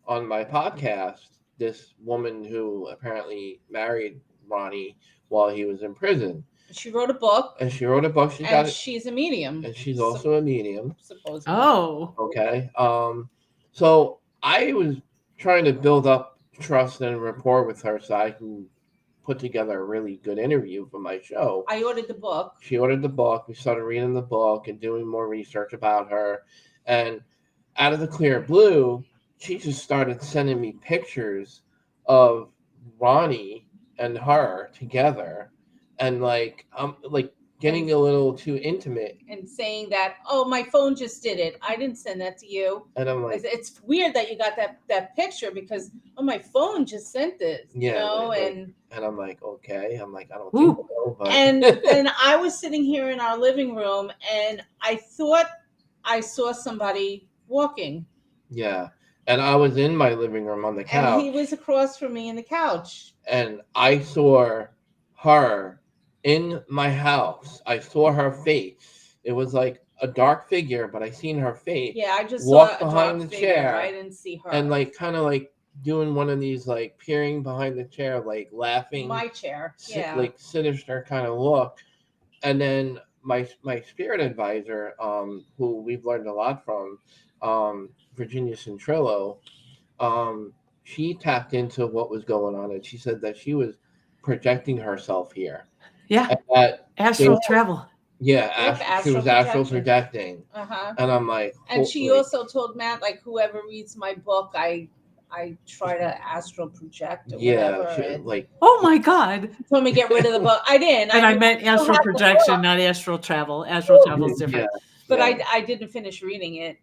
on my podcast this woman who apparently married Ronnie while he was in prison. She wrote a book. And she wrote a book. She's a medium. And she's also a medium. Supposedly. Oh. Okay. So I was trying to build up trust and rapport with her so I can put together a really good interview for my show. I ordered the book. She ordered the book. We started reading the book and doing more research about her. And out of the clear blue, she just started sending me pictures of Ronnie and her together, and like getting a little too intimate and saying that, oh, my phone just did it. I didn't send that to you. And I'm like, it's weird that you got that picture because my phone just sent this. Yeah, and I'm like, okay. I'm like, I don't think so. But... And I was sitting here in our living room and I thought I saw somebody walking. Yeah. And I was in my living room on the couch. And he was across from me in the couch. And I saw her in my house. I saw her face. It was like a dark figure, but I seen her face. Yeah, I just walk saw behind the figure. chair. I didn't see her. And like kind of like doing one of these like peering behind the chair, like laughing. My chair. Yeah. Like sinister kind of look. And then my spirit advisor, who we've learned a lot from, Virginia Centrillo, she tapped into what was going on, and she said that she was projecting herself here. Yeah. Astral travel. Yeah, she was astral projecting. And I'm like, and she also told Matt, like, whoever reads my book, I try to astral project or whatever. Like, oh my God. She told me get rid of the book. I didn't. And I meant astral projection, not astral travel. Astral travel is different. Yeah. But I didn't finish reading it.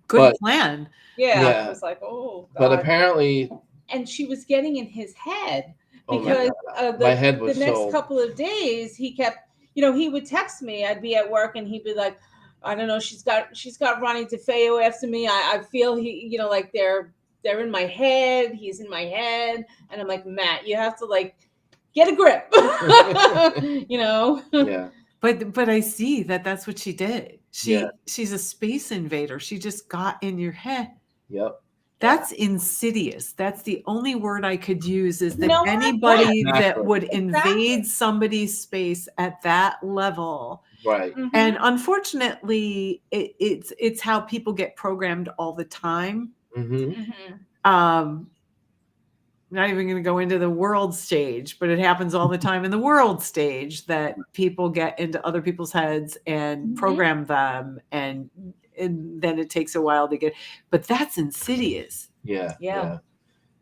Good plan. Yeah. I was like, oh God. But apparently. And she was getting in his head because my head was the next couple of days he kept, he would text me. I'd be at work and he'd be like, I don't know, she's got Ronnie DeFeo after me. I feel he, like they're in my head. He's in my head. And I'm like, Matt, you have to like get a grip, Yeah. But I see that's what she did. She's a space invader. She just got in your head. Yep. That's insidious. That's the only word I could use is that anybody that would invade somebody's space at that level. Right. Mm-hmm. And unfortunately, it's how people get programmed all the time. Mm-hmm. Mm-hmm. Not even going to go into the world stage, but it happens all the time in the world stage that people get into other people's heads and program them, and then it takes a while to get. But that's insidious. Yeah.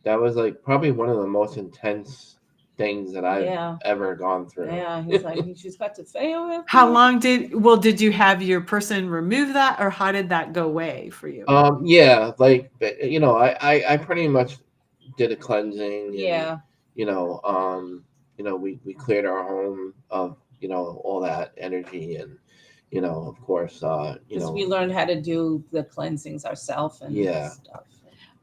That was like probably one of the most intense things that I've ever gone through. Yeah, he's like, she's got to fail. How long did you have your person remove that, or how did that go away for you? Yeah, like I pretty much did a cleansing. And, we cleared our home of all that energy, and of course because we learned how to do the cleansings ourselves and stuff.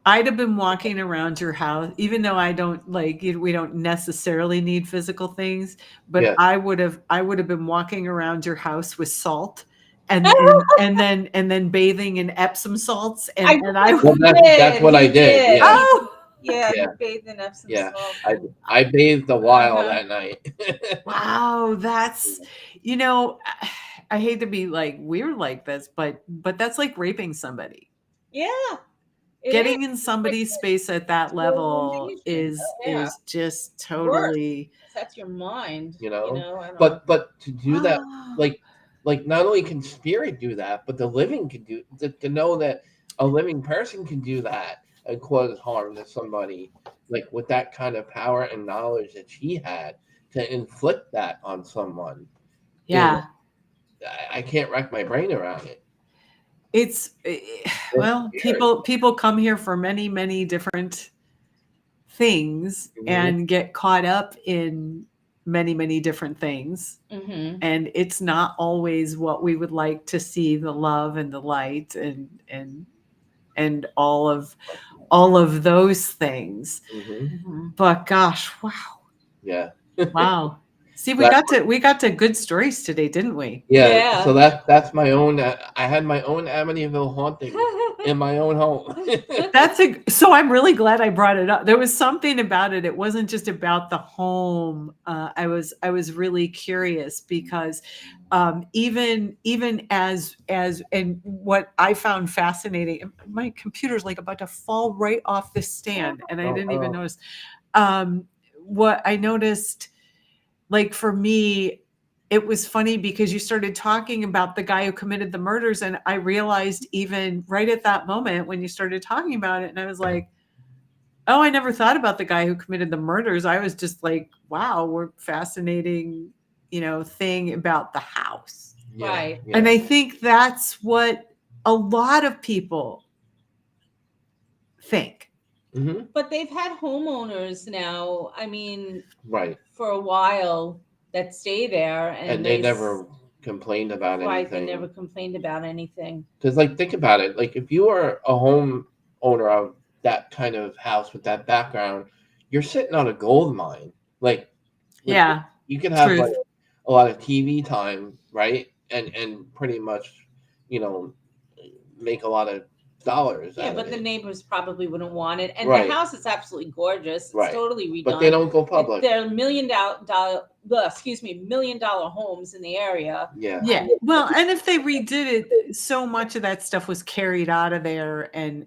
I'd have been walking around your house, even though I don't we don't necessarily need physical things, but I would have been walking around your house with salt and then bathing in Epsom salts. That's what I did. Yeah. Oh, yeah, you bathed in Epsom salt. I bathed a while that night. Wow, that's I hate to be like weird like this, but that's like raping somebody. Yeah. Getting in somebody's space at that level is just totally. That's your mind. But to do that, like not only can spirit do that, but the living can do to know that a living person can do that and cause harm to somebody, like with that kind of power and knowledge that she had to inflict that on someone. Yeah. I can't wrap my brain around it. It's well, people come here for many, many different things and get caught up in many, many different things. And it's not always what we would like to see, the love and the light and all of those things. But gosh, wow. Yeah. Wow. See, we got to good stories today, didn't we? Yeah. So that's my own. I had my own Amityville haunting in my own home. So I'm really glad I brought it up. There was something about it. It wasn't just about the home. I was really curious because even as and what I found fascinating, my computer's like about to fall right off the stand, and I didn't even notice. What I noticed, like for me, it was funny because you started talking about the guy who committed the murders, and I realized even right at that moment when you started talking about it, and I was like, oh, I never thought about the guy who committed the murders. I was just like, wow, we're fascinating, thing about the house. Right. And I think that's what a lot of people think. But they've had homeowners now, I mean, right, for a while that stay there, and they never complained about anything. Right, they never complained about anything. Because, like, think about it. Like, if you are a home owner of that kind of house with that background, you're sitting on a gold mine. Like, yeah, you can have like a lot of TV time, right? And pretty much, make a lot of dollars. Yeah, but the neighbors probably wouldn't want it. And right. The house is absolutely gorgeous. It's right. totally redone. But they don't go public. They're $1 million homes in the area. Yeah. Yeah. Well, and if they redid it, so much of that stuff was carried out of there and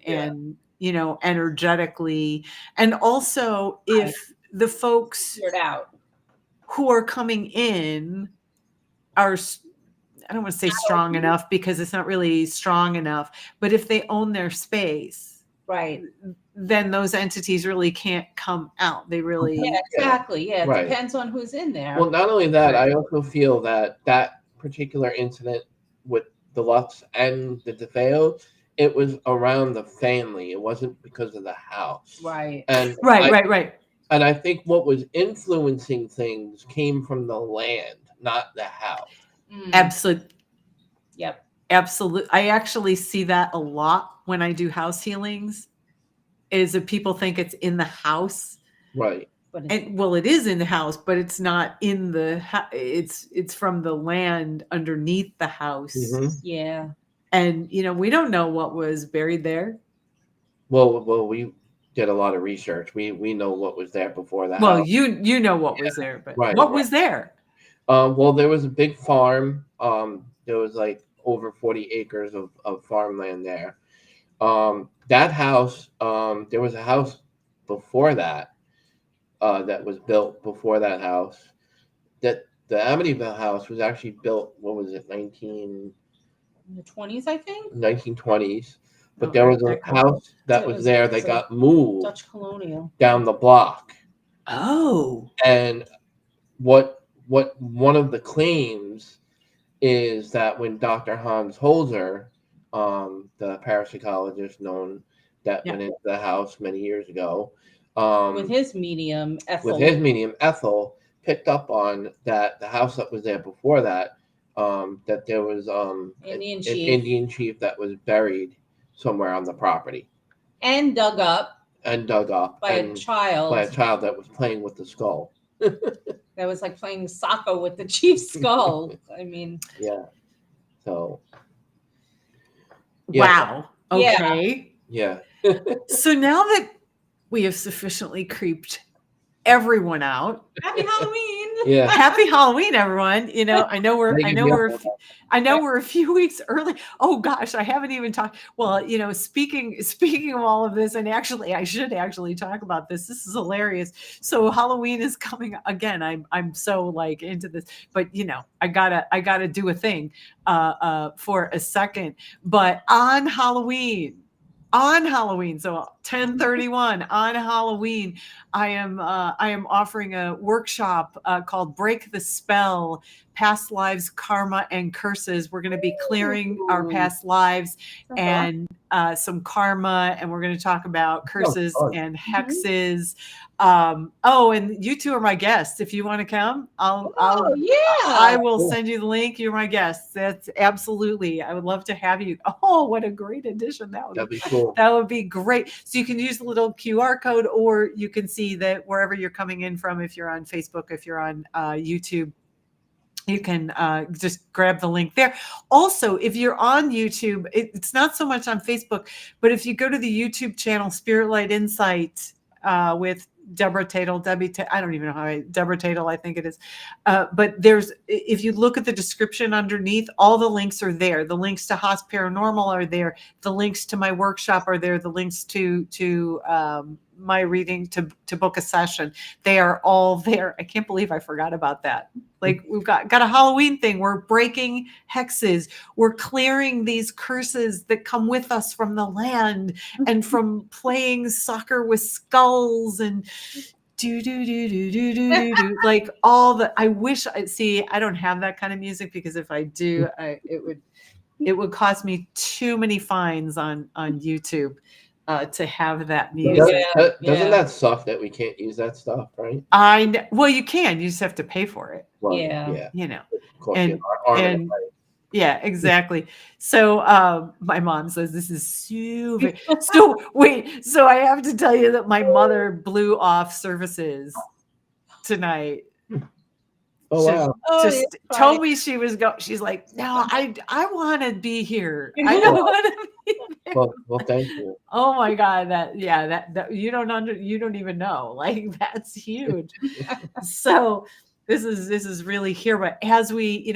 energetically. And also if the folks who are coming in are, I don't want to say strong enough because it's not really strong enough, but if they own their space, right, then those entities really can't come out. They really, exactly. Yeah, it right. depends on who's in there. Well, not only that, I also feel that particular incident with the Lutz and the DeFeo, it was around the family. It wasn't because of the house. Right. And right. And I think what was influencing things came from the land, not the house. Absolutely. Yep. Absolutely. I actually see that a lot when I do house healings, is that people think it's in the house. Right. And well, it is in the house, but it's not in the it's from the land underneath the house. Yeah. And we don't know what was buried there. Well, we did a lot of research. We know what was there before that. Well, you know what was there, but what was there? Well, there was a big farm. There was like over 40 acres of farmland there. That house, there was a house before that that was built before that house. That the Amityville house was actually built, what was it, in the 20s, I think? 1920s. But there was a house that was there that got moved Dutch colonial down the block. Oh. And what one of the claims is that when Dr. Hans Holzer, the parapsychologist known that went into the house many years ago, with his medium Ethel, picked up on that the house that was there before that, that there was an Indian chief that was buried somewhere on the property and dug up by a child that was playing with the skull. That was like playing soccer with the chief's skull. I mean, yeah. So. Yeah. Wow. Okay. Yeah. So now that we have sufficiently creeped everyone out, happy Halloween. Yeah. Happy Halloween, everyone. I know we're a few weeks early. Oh gosh, I haven't even talked. Well, speaking of all of this, and actually I should actually talk about this. This is hilarious. So Halloween is coming again. I'm so like into this, but I gotta do a thing for a second. But on Halloween, so 10/31 on Halloween, I am offering a workshop called Break the Spell, Past Lives, Karma, and Curses. We're going to be clearing our past lives and some karma, and we're going to talk about curses and hexes. And you two are my guests. If you want to come, I will send you the link. You're my guests. That's absolutely. I would love to have you. Oh, what a great addition that'd be cool. That would be great. So you can use the little QR code, or you can see that wherever you're coming in from. If you're on Facebook, if you're on YouTube, you can just grab the link there. Also, if you're on YouTube, it's not so much on Facebook, but if you go to the YouTube channel Spirit Light Insight with Deborah Tatel, I don't even know Deborah Tatel, I think it is. But if you look at the description underneath, all the links are there. The links to Haas Paranormal are there. The links to my workshop are there. The links to my reading, to book a session. They are all there. I can't believe I forgot about that. Like, we've got a Halloween thing. We're breaking hexes. We're clearing these curses that come with us from the land and from playing soccer with skulls and do like all the. I wish I don't have that kind of music, because if I do, it would cost me too many fines on YouTube to have that music. Doesn't that suck that we can't use that stuff, right? Well, you can. You just have to pay for it. Well, You know. Of course, And yeah, exactly. So my mom says this is super. So wait, so I have to tell you that my mother blew off services tonight. Oh, wow. Just told me she was she's like, no, I want to be here. I don't want to be there. Well, thank you. Oh my God, that you don't even know. Like, that's huge. So this is really here. But as we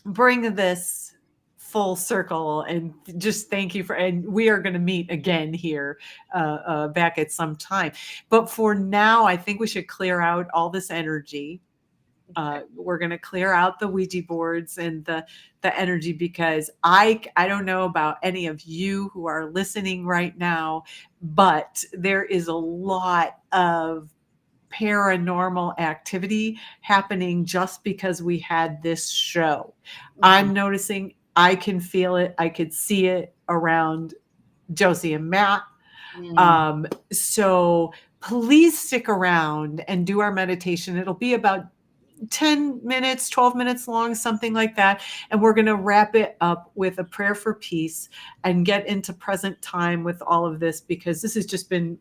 bring this full circle, and just thank you and we are going to meet again here back at some time. But for now, I think we should clear out all this energy. We're going to clear out the Ouija boards and the energy, because I don't know about any of you who are listening right now, but there is a lot of paranormal activity happening just because we had this show. I'm noticing, I can feel it, I could see it around Josie and Matt. So please stick around and do our meditation. It'll be about 10 minutes, 12 minutes long, something like that. And we're going to wrap it up with a prayer for peace and get into present time with all of this, because this has just been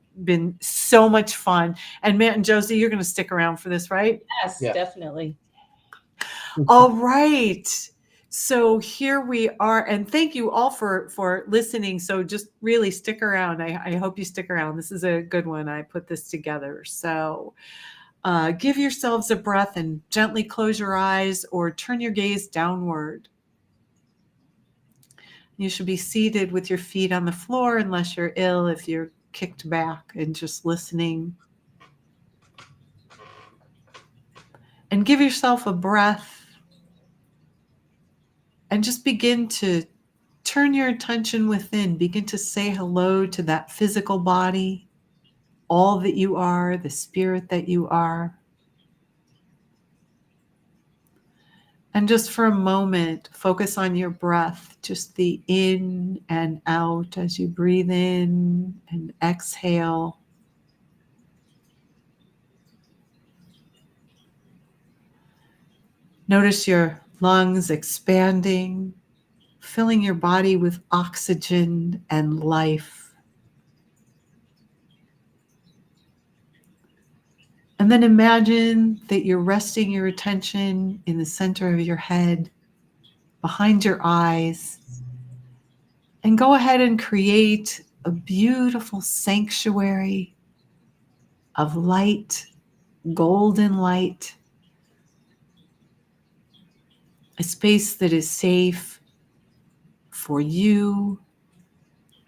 so much fun. And Matt and Josie, you're going to stick around for this, right? Yes, definitely. All right. So here we are. And thank you all for listening. So just really stick around. I hope you stick around. This is a good one. I put this together. So give yourselves a breath and gently close your eyes or turn your gaze downward. You should be seated with your feet on the floor, unless you're ill, if you're kicked back and just listening. And give yourself a breath and just begin to turn your attention within. Begin to say hello to that physical body, all that you are, the spirit that you are. And just for a moment, focus on your breath, just the in and out as you breathe in and exhale. Notice your lungs expanding, filling your body with oxygen and life. And then imagine that you're resting your attention in the center of your head, behind your eyes, and go ahead and create a beautiful sanctuary of light, golden light, a space that is safe for you,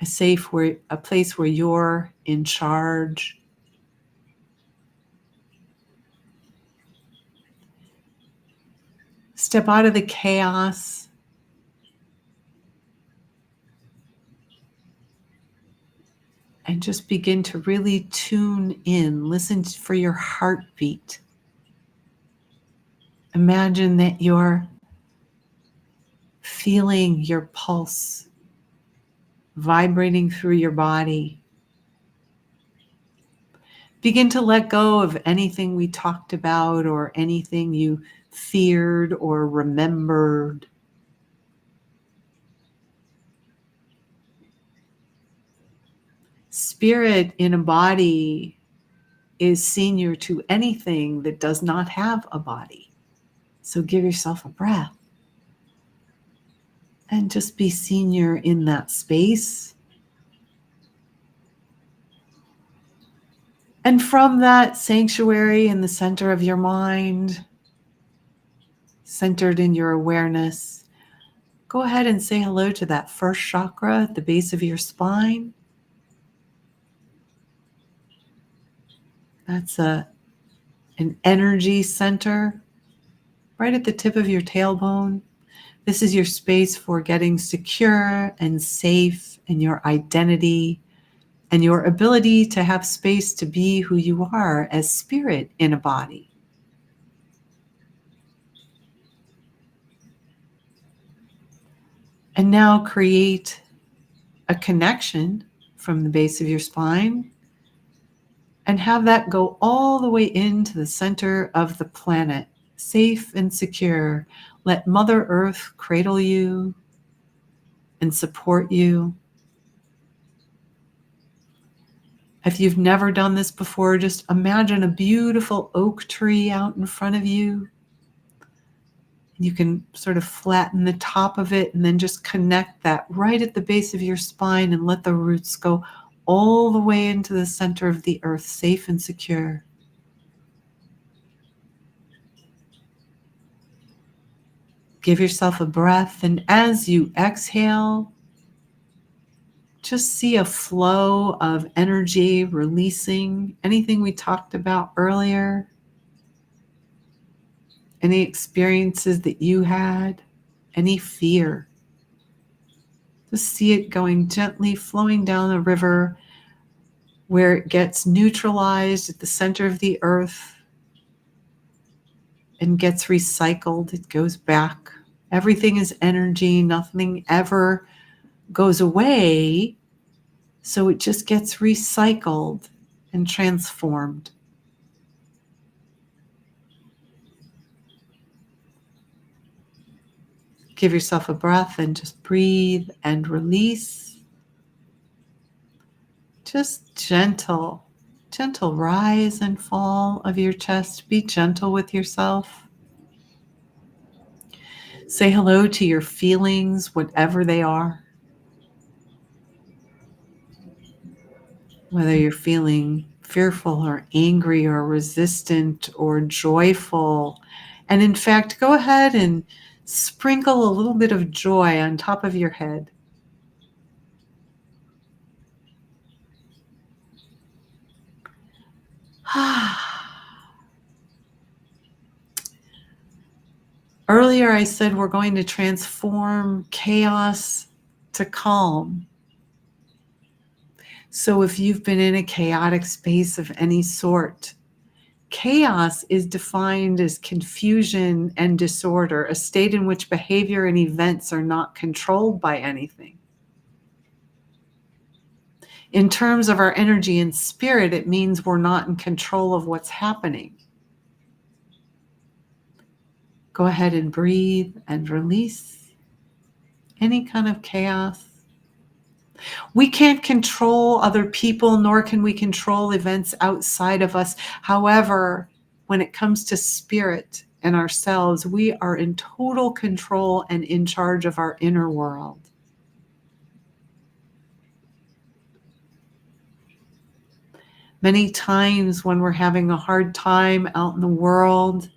a place where you're in charge. Step out of the chaos And just begin to really tune in. Listen for your heartbeat. Imagine that you're feeling your pulse vibrating through your body. Begin to let go of anything we talked about or anything you feared or remembered. Spirit in a body is senior to anything that does not have a body. So give yourself a breath and just be senior in that space. And from that sanctuary in the center of your mind, centered in your awareness, go ahead and say hello to that first chakra at the base of your spine. That's an energy center right at the tip of your tailbone. This is your space for getting secure and safe in your identity and your ability to have space to be who you are as spirit in a body. And now create a connection from the base of your spine and have that go all the way into the center of the planet, safe and secure. Let Mother Earth cradle you and support you. If you've never done this before, just imagine a beautiful oak tree out in front of you. You can sort of flatten the top of it and then just connect that right at the base of your spine and let the roots go all the way into the center of the earth, safe and secure. Give yourself a breath, and as you exhale, just see a flow of energy releasing anything we talked about earlier, any experiences that you had, any fear. Just see it going gently, flowing down the river where it gets neutralized at the center of the earth and gets recycled. It goes back. Everything is energy. Nothing ever goes away. So it just gets recycled and transformed. Give yourself a breath and just breathe and release. Just gentle rise and fall of your chest. Be gentle with yourself. Say hello to your feelings, whatever they are. Whether you're feeling fearful or angry or resistant or joyful. And in fact, go ahead and sprinkle a little bit of joy on top of your head. Earlier I said we're going to transform chaos to calm. So if you've been in a chaotic space of any sort, chaos is defined as confusion and disorder, a state in which behavior and events are not controlled by anything. In terms of our energy and spirit, it means we're not in control of what's happening. Go ahead and breathe and release any kind of chaos. We can't control other people, nor can we control events outside of us. However, when it comes to spirit and ourselves, we are in total control and in charge of our inner world. Many times when we're having a hard time out in the world,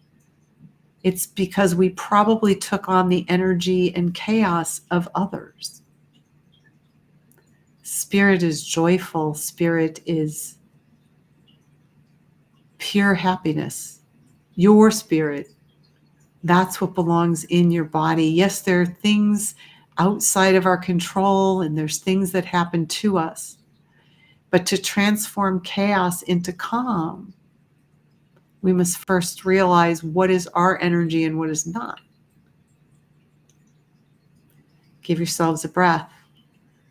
it's because we probably took on the energy and chaos of others. Spirit is joyful. Spirit is pure happiness. Your spirit, that's what belongs in your body. Yes, there are things outside of our control and there's things that happen to us. But to transform chaos into calm, we must first realize what is our energy and what is not. Give yourselves a breath.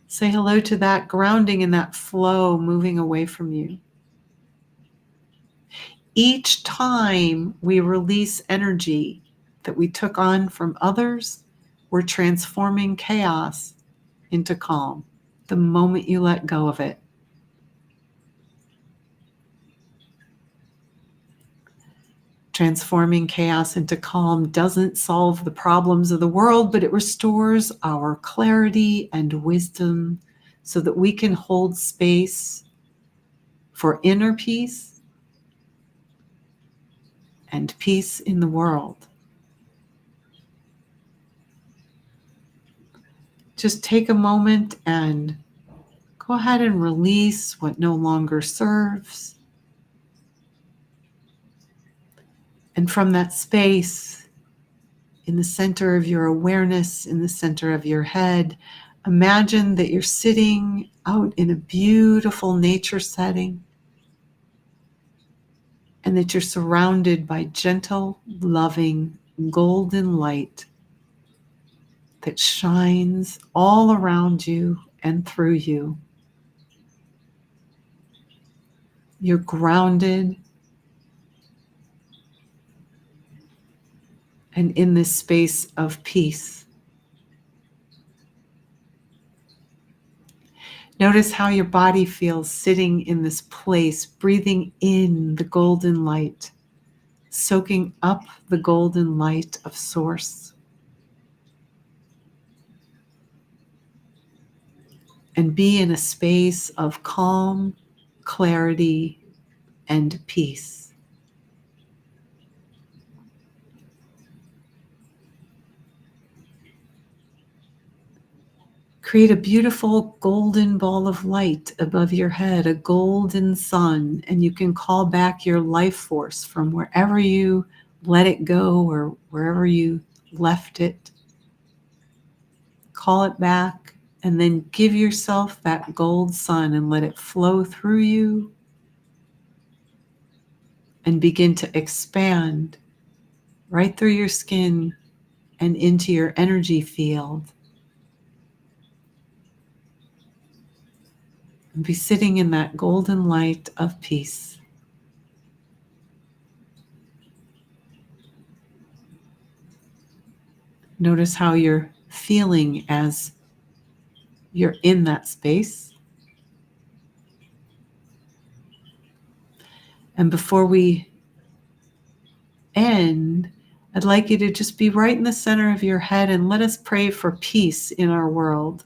Say hello to that grounding and that flow moving away from you. Each time we release energy that we took on from others, we're transforming chaos into calm the moment you let go of it. Transforming chaos into calm doesn't solve the problems of the world, but it restores our clarity and wisdom so that we can hold space for inner peace and peace in the world. Just take a moment and go ahead and release what no longer serves. And from that space, in the center of your awareness, in the center of your head, imagine that you're sitting out in a beautiful nature setting and that you're surrounded by gentle, loving, golden light that shines all around you and through you. You're grounded and in this space of peace. Notice how your body feels sitting in this place, breathing in the golden light, soaking up the golden light of Source. And be in a space of calm, clarity, and peace. Create a beautiful golden ball of light above your head, a golden sun, and you can call back your life force from wherever you let it go or wherever you left it. Call it back and then give yourself that gold sun and let it flow through you and begin to expand right through your skin and into your energy field. And be sitting in that golden light of peace. Notice how you're feeling as you're in that space. And before we end, I'd like you to just be right in the center of your head and let us pray for peace in our world.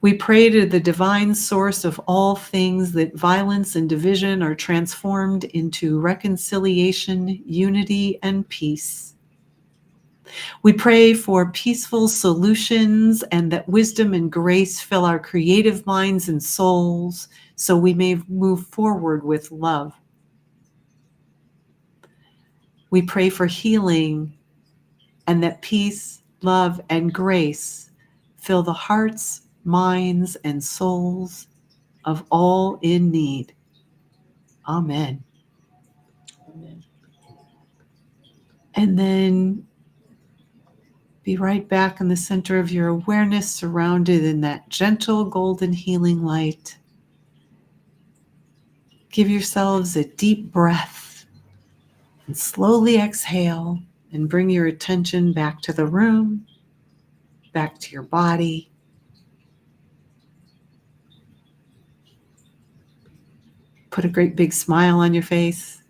We pray to the divine source of all things that violence and division are transformed into reconciliation, unity, and peace. We pray for peaceful solutions and that wisdom and grace fill our creative minds and souls so we may move forward with love. We pray for healing and that peace, love, and grace fill the hearts, minds, and souls of all in need. Amen. Amen. And then be right back in the center of your awareness, surrounded in that gentle golden healing light. Give yourselves a deep breath and slowly exhale and bring your attention back to the room, back to your body. Put a great big smile on your face.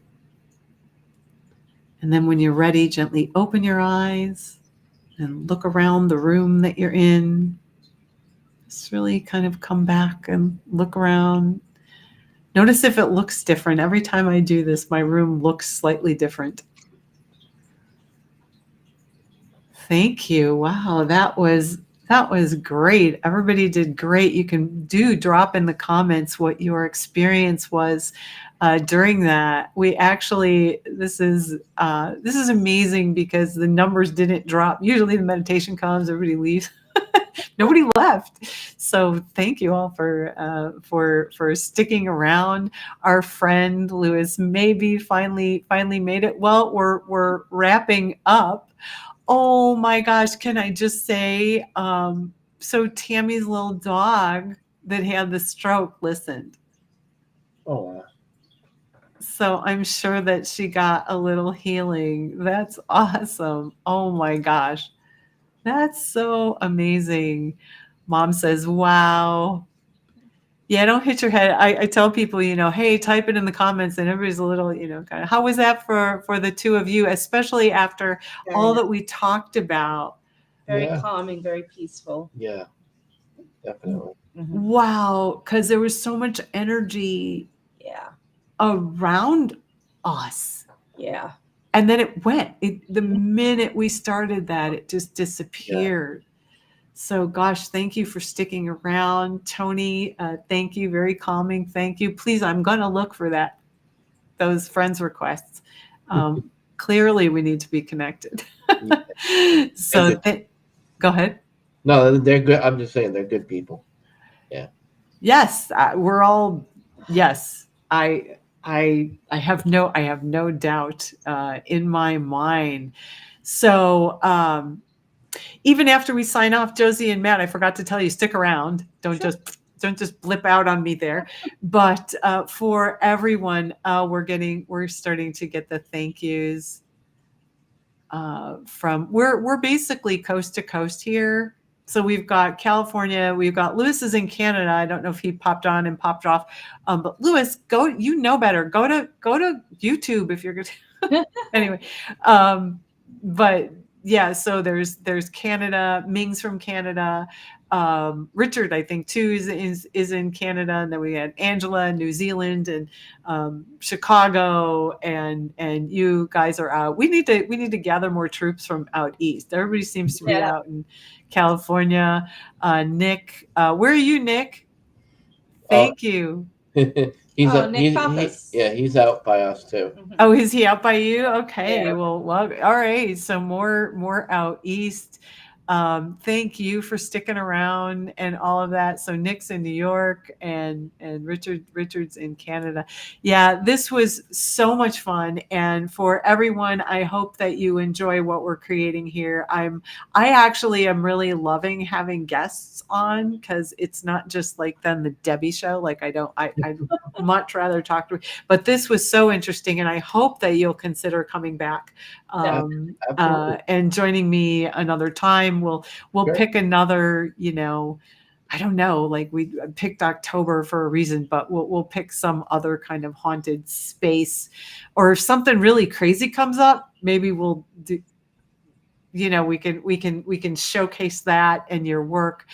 And then when you're ready, gently open your eyes and look around the room that you're in. Just really kind of come back and look around. Notice if it looks different. Every time I do this, my room looks slightly different. Thank you. Wow, that was great. Everybody did great. You can drop in the comments what your experience was during that. We actually, this is amazing because the numbers didn't drop. Usually the meditation comes, everybody leaves. Nobody left. So thank you all for sticking around. Our friend Lewis maybe finally made it. Well, we're wrapping up. Oh my gosh, can I just say, so Tammy's little dog that had the stroke listened. Oh, wow. So I'm sure that she got a little healing. That's awesome. Oh my gosh. That's so amazing. Mom says, wow. Yeah, don't hit your head. I tell people, hey, type it in the comments, and everybody's a little, kind of, how was that for the two of you, especially after all that we talked about? Very calming, very peaceful. Yeah, definitely. Mm-hmm. Wow, because there was so much energy around us. Yeah. And then it went. The minute we started that, it just disappeared. Yeah. So, gosh, thank you for sticking around. Tony, thank you. Very calming. Thank you. Please, I'm going to look for those friends requests. Clearly, we need to be connected. So, go ahead. No, they're good. I'm just saying they're good people. Yeah. Yes, we're all. Yes, I have no doubt in my mind. So even after we sign off, Josie and Matt, I forgot to tell you, stick around. Don't just blip out on me there. But for everyone, we're starting to get the thank yous from. We're basically coast to coast here. So we've got California, we've got Lewis is in Canada. I don't know if he popped on and popped off, but Lewis, go. You know better. Go to YouTube if you're good. Anyway, but yeah. So there's Canada. Ming's from Canada. Richard, I think too, is in Canada, and then we had Angela in New Zealand and Chicago, and you guys are out. We need to gather more troops from out east. Everybody seems to be out in California. Nick, where are you, Nick? Thank you. He's out by us too. Oh, is he out by you? Okay. Yeah. Well, all right. So more out east. Thank you for sticking around and all of that. So Nick's in New York and Richard's in Canada. Yeah, this was so much fun. And for everyone, I hope that you enjoy what we're creating here. I actually am really loving having guests on, because it's not just like then the Debbie show. Like I'd much rather talk to, but this was so interesting, and I hope that you'll consider coming back and joining me another time. We'll pick another, I don't know, like we picked October for a reason, but we'll pick some other kind of haunted space, or if something really crazy comes up, maybe we'll do, we can showcase that and your work.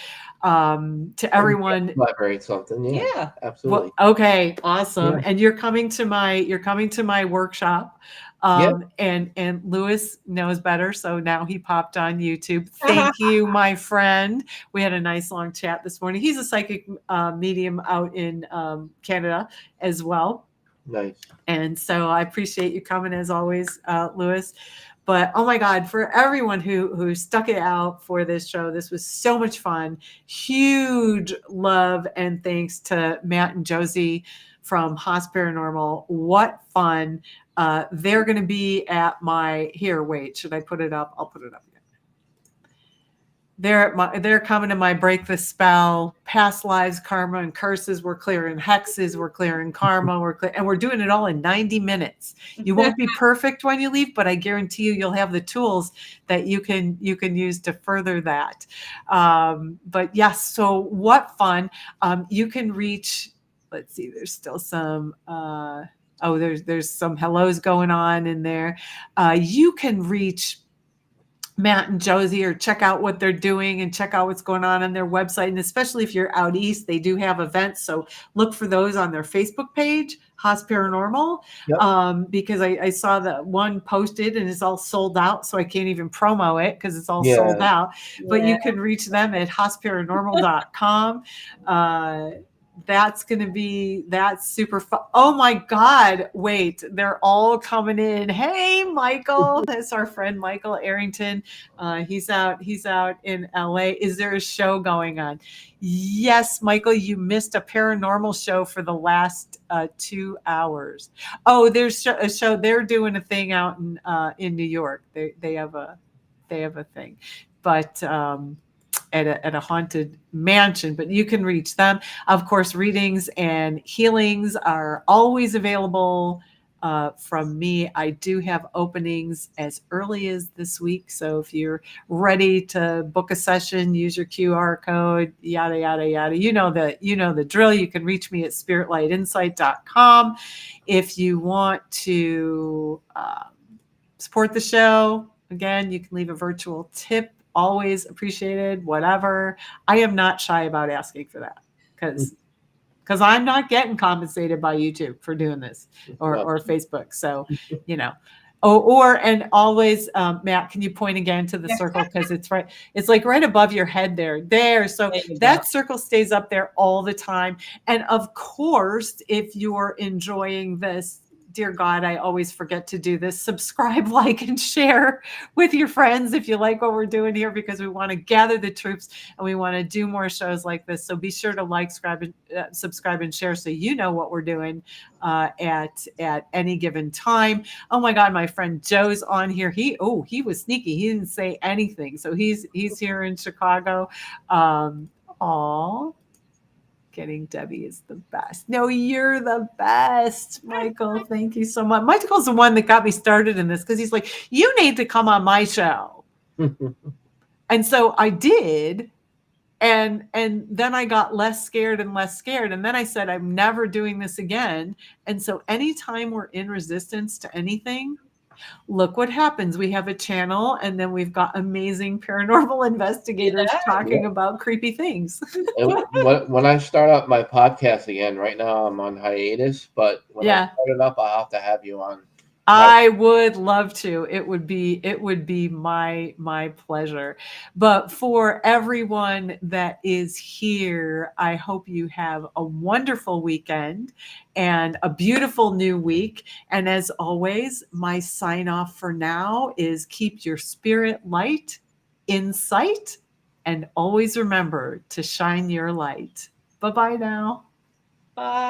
To everyone, collaborate something. Yeah, absolutely. Well, okay, awesome. Yeah. And you're coming to my workshop. And Lewis knows better, so now he popped on YouTube. Thank you, my friend. We had a nice long chat this morning. He's a psychic medium out in Canada as well. Nice. And so I appreciate you coming as always, Lewis. But oh my God, for everyone who stuck it out for this show, this was so much fun. Huge love and thanks to Matt and Josie from Haas Paranormal. What fun. They're going to be at should I put it up? I'll put it up again. They're coming to my Break the Spell, past lives, karma and curses. We're clearing hexes. We're clearing karma. And we're doing it all in 90 minutes. You won't be perfect when you leave, but I guarantee you'll have the tools that you can use to further that. But yes, so what fun. You can reach, let's see, there's still some, there's some hellos going on in there. You can reach Matt and Josie, or check out what they're doing and check out what's going on their website. And especially if you're out east, they do have events. So look for those on their Facebook page, Haas Paranormal, because I saw that one posted and it's all sold out. So I can't even promo it because it's all sold out. But you can reach them at haasparanormal.com. that's super fun. Oh my God. Wait, they're all coming in. Hey, Michael. That's our friend, Michael Arrington. He's out in LA. Is there a show going on? Yes, Michael, you missed a paranormal show for the last 2 hours. Oh, there's a show. They're doing a thing out in New York. They have a thing, but at a haunted mansion, but you can reach them. Of course, readings and healings are always available from me. I do have openings as early as this week. So if you're ready to book a session, use your QR code, yada, yada, yada. You know the drill. You can reach me at spiritlightinsight.com. If you want to support the show, again, you can leave a virtual tip. Always appreciated, whatever. I am not shy about asking for that because I'm not getting compensated by YouTube for doing this or Facebook. So, and always, Matt, can you point again to the circle? Because it's like right above your head there. So that circle stays up there all the time. And of course, if you're enjoying this, dear God, I always forget to do this. Subscribe, like, and share with your friends if you like what we're doing here, because we want to gather the troops and we want to do more shows like this. So be sure to like, subscribe, and share so you know what we're doing at any given time. Oh my God, my friend Joe's on here. He was sneaky. He didn't say anything. So he's here in Chicago. Getting Debbie is the best. No, you're the best, Michael. Thank you so much. Michael's the one that got me started in this because he's like, you need to come on my show. And so I did. And then I got less scared. And then I said, I'm never doing this again. And so anytime we're in resistance to anything, look what happens. We have a channel, and then we've got amazing paranormal investigators talking about creepy things. When I start up my podcast again, right now I'm on hiatus, but when I start it up, I'll have to have you on. I would love to. It would be my pleasure. But for everyone that is here, I hope you have a wonderful weekend and a beautiful new week. And as always, my sign off for now is keep your spirit light in sight, and always remember to shine your light. Bye-bye now. Bye.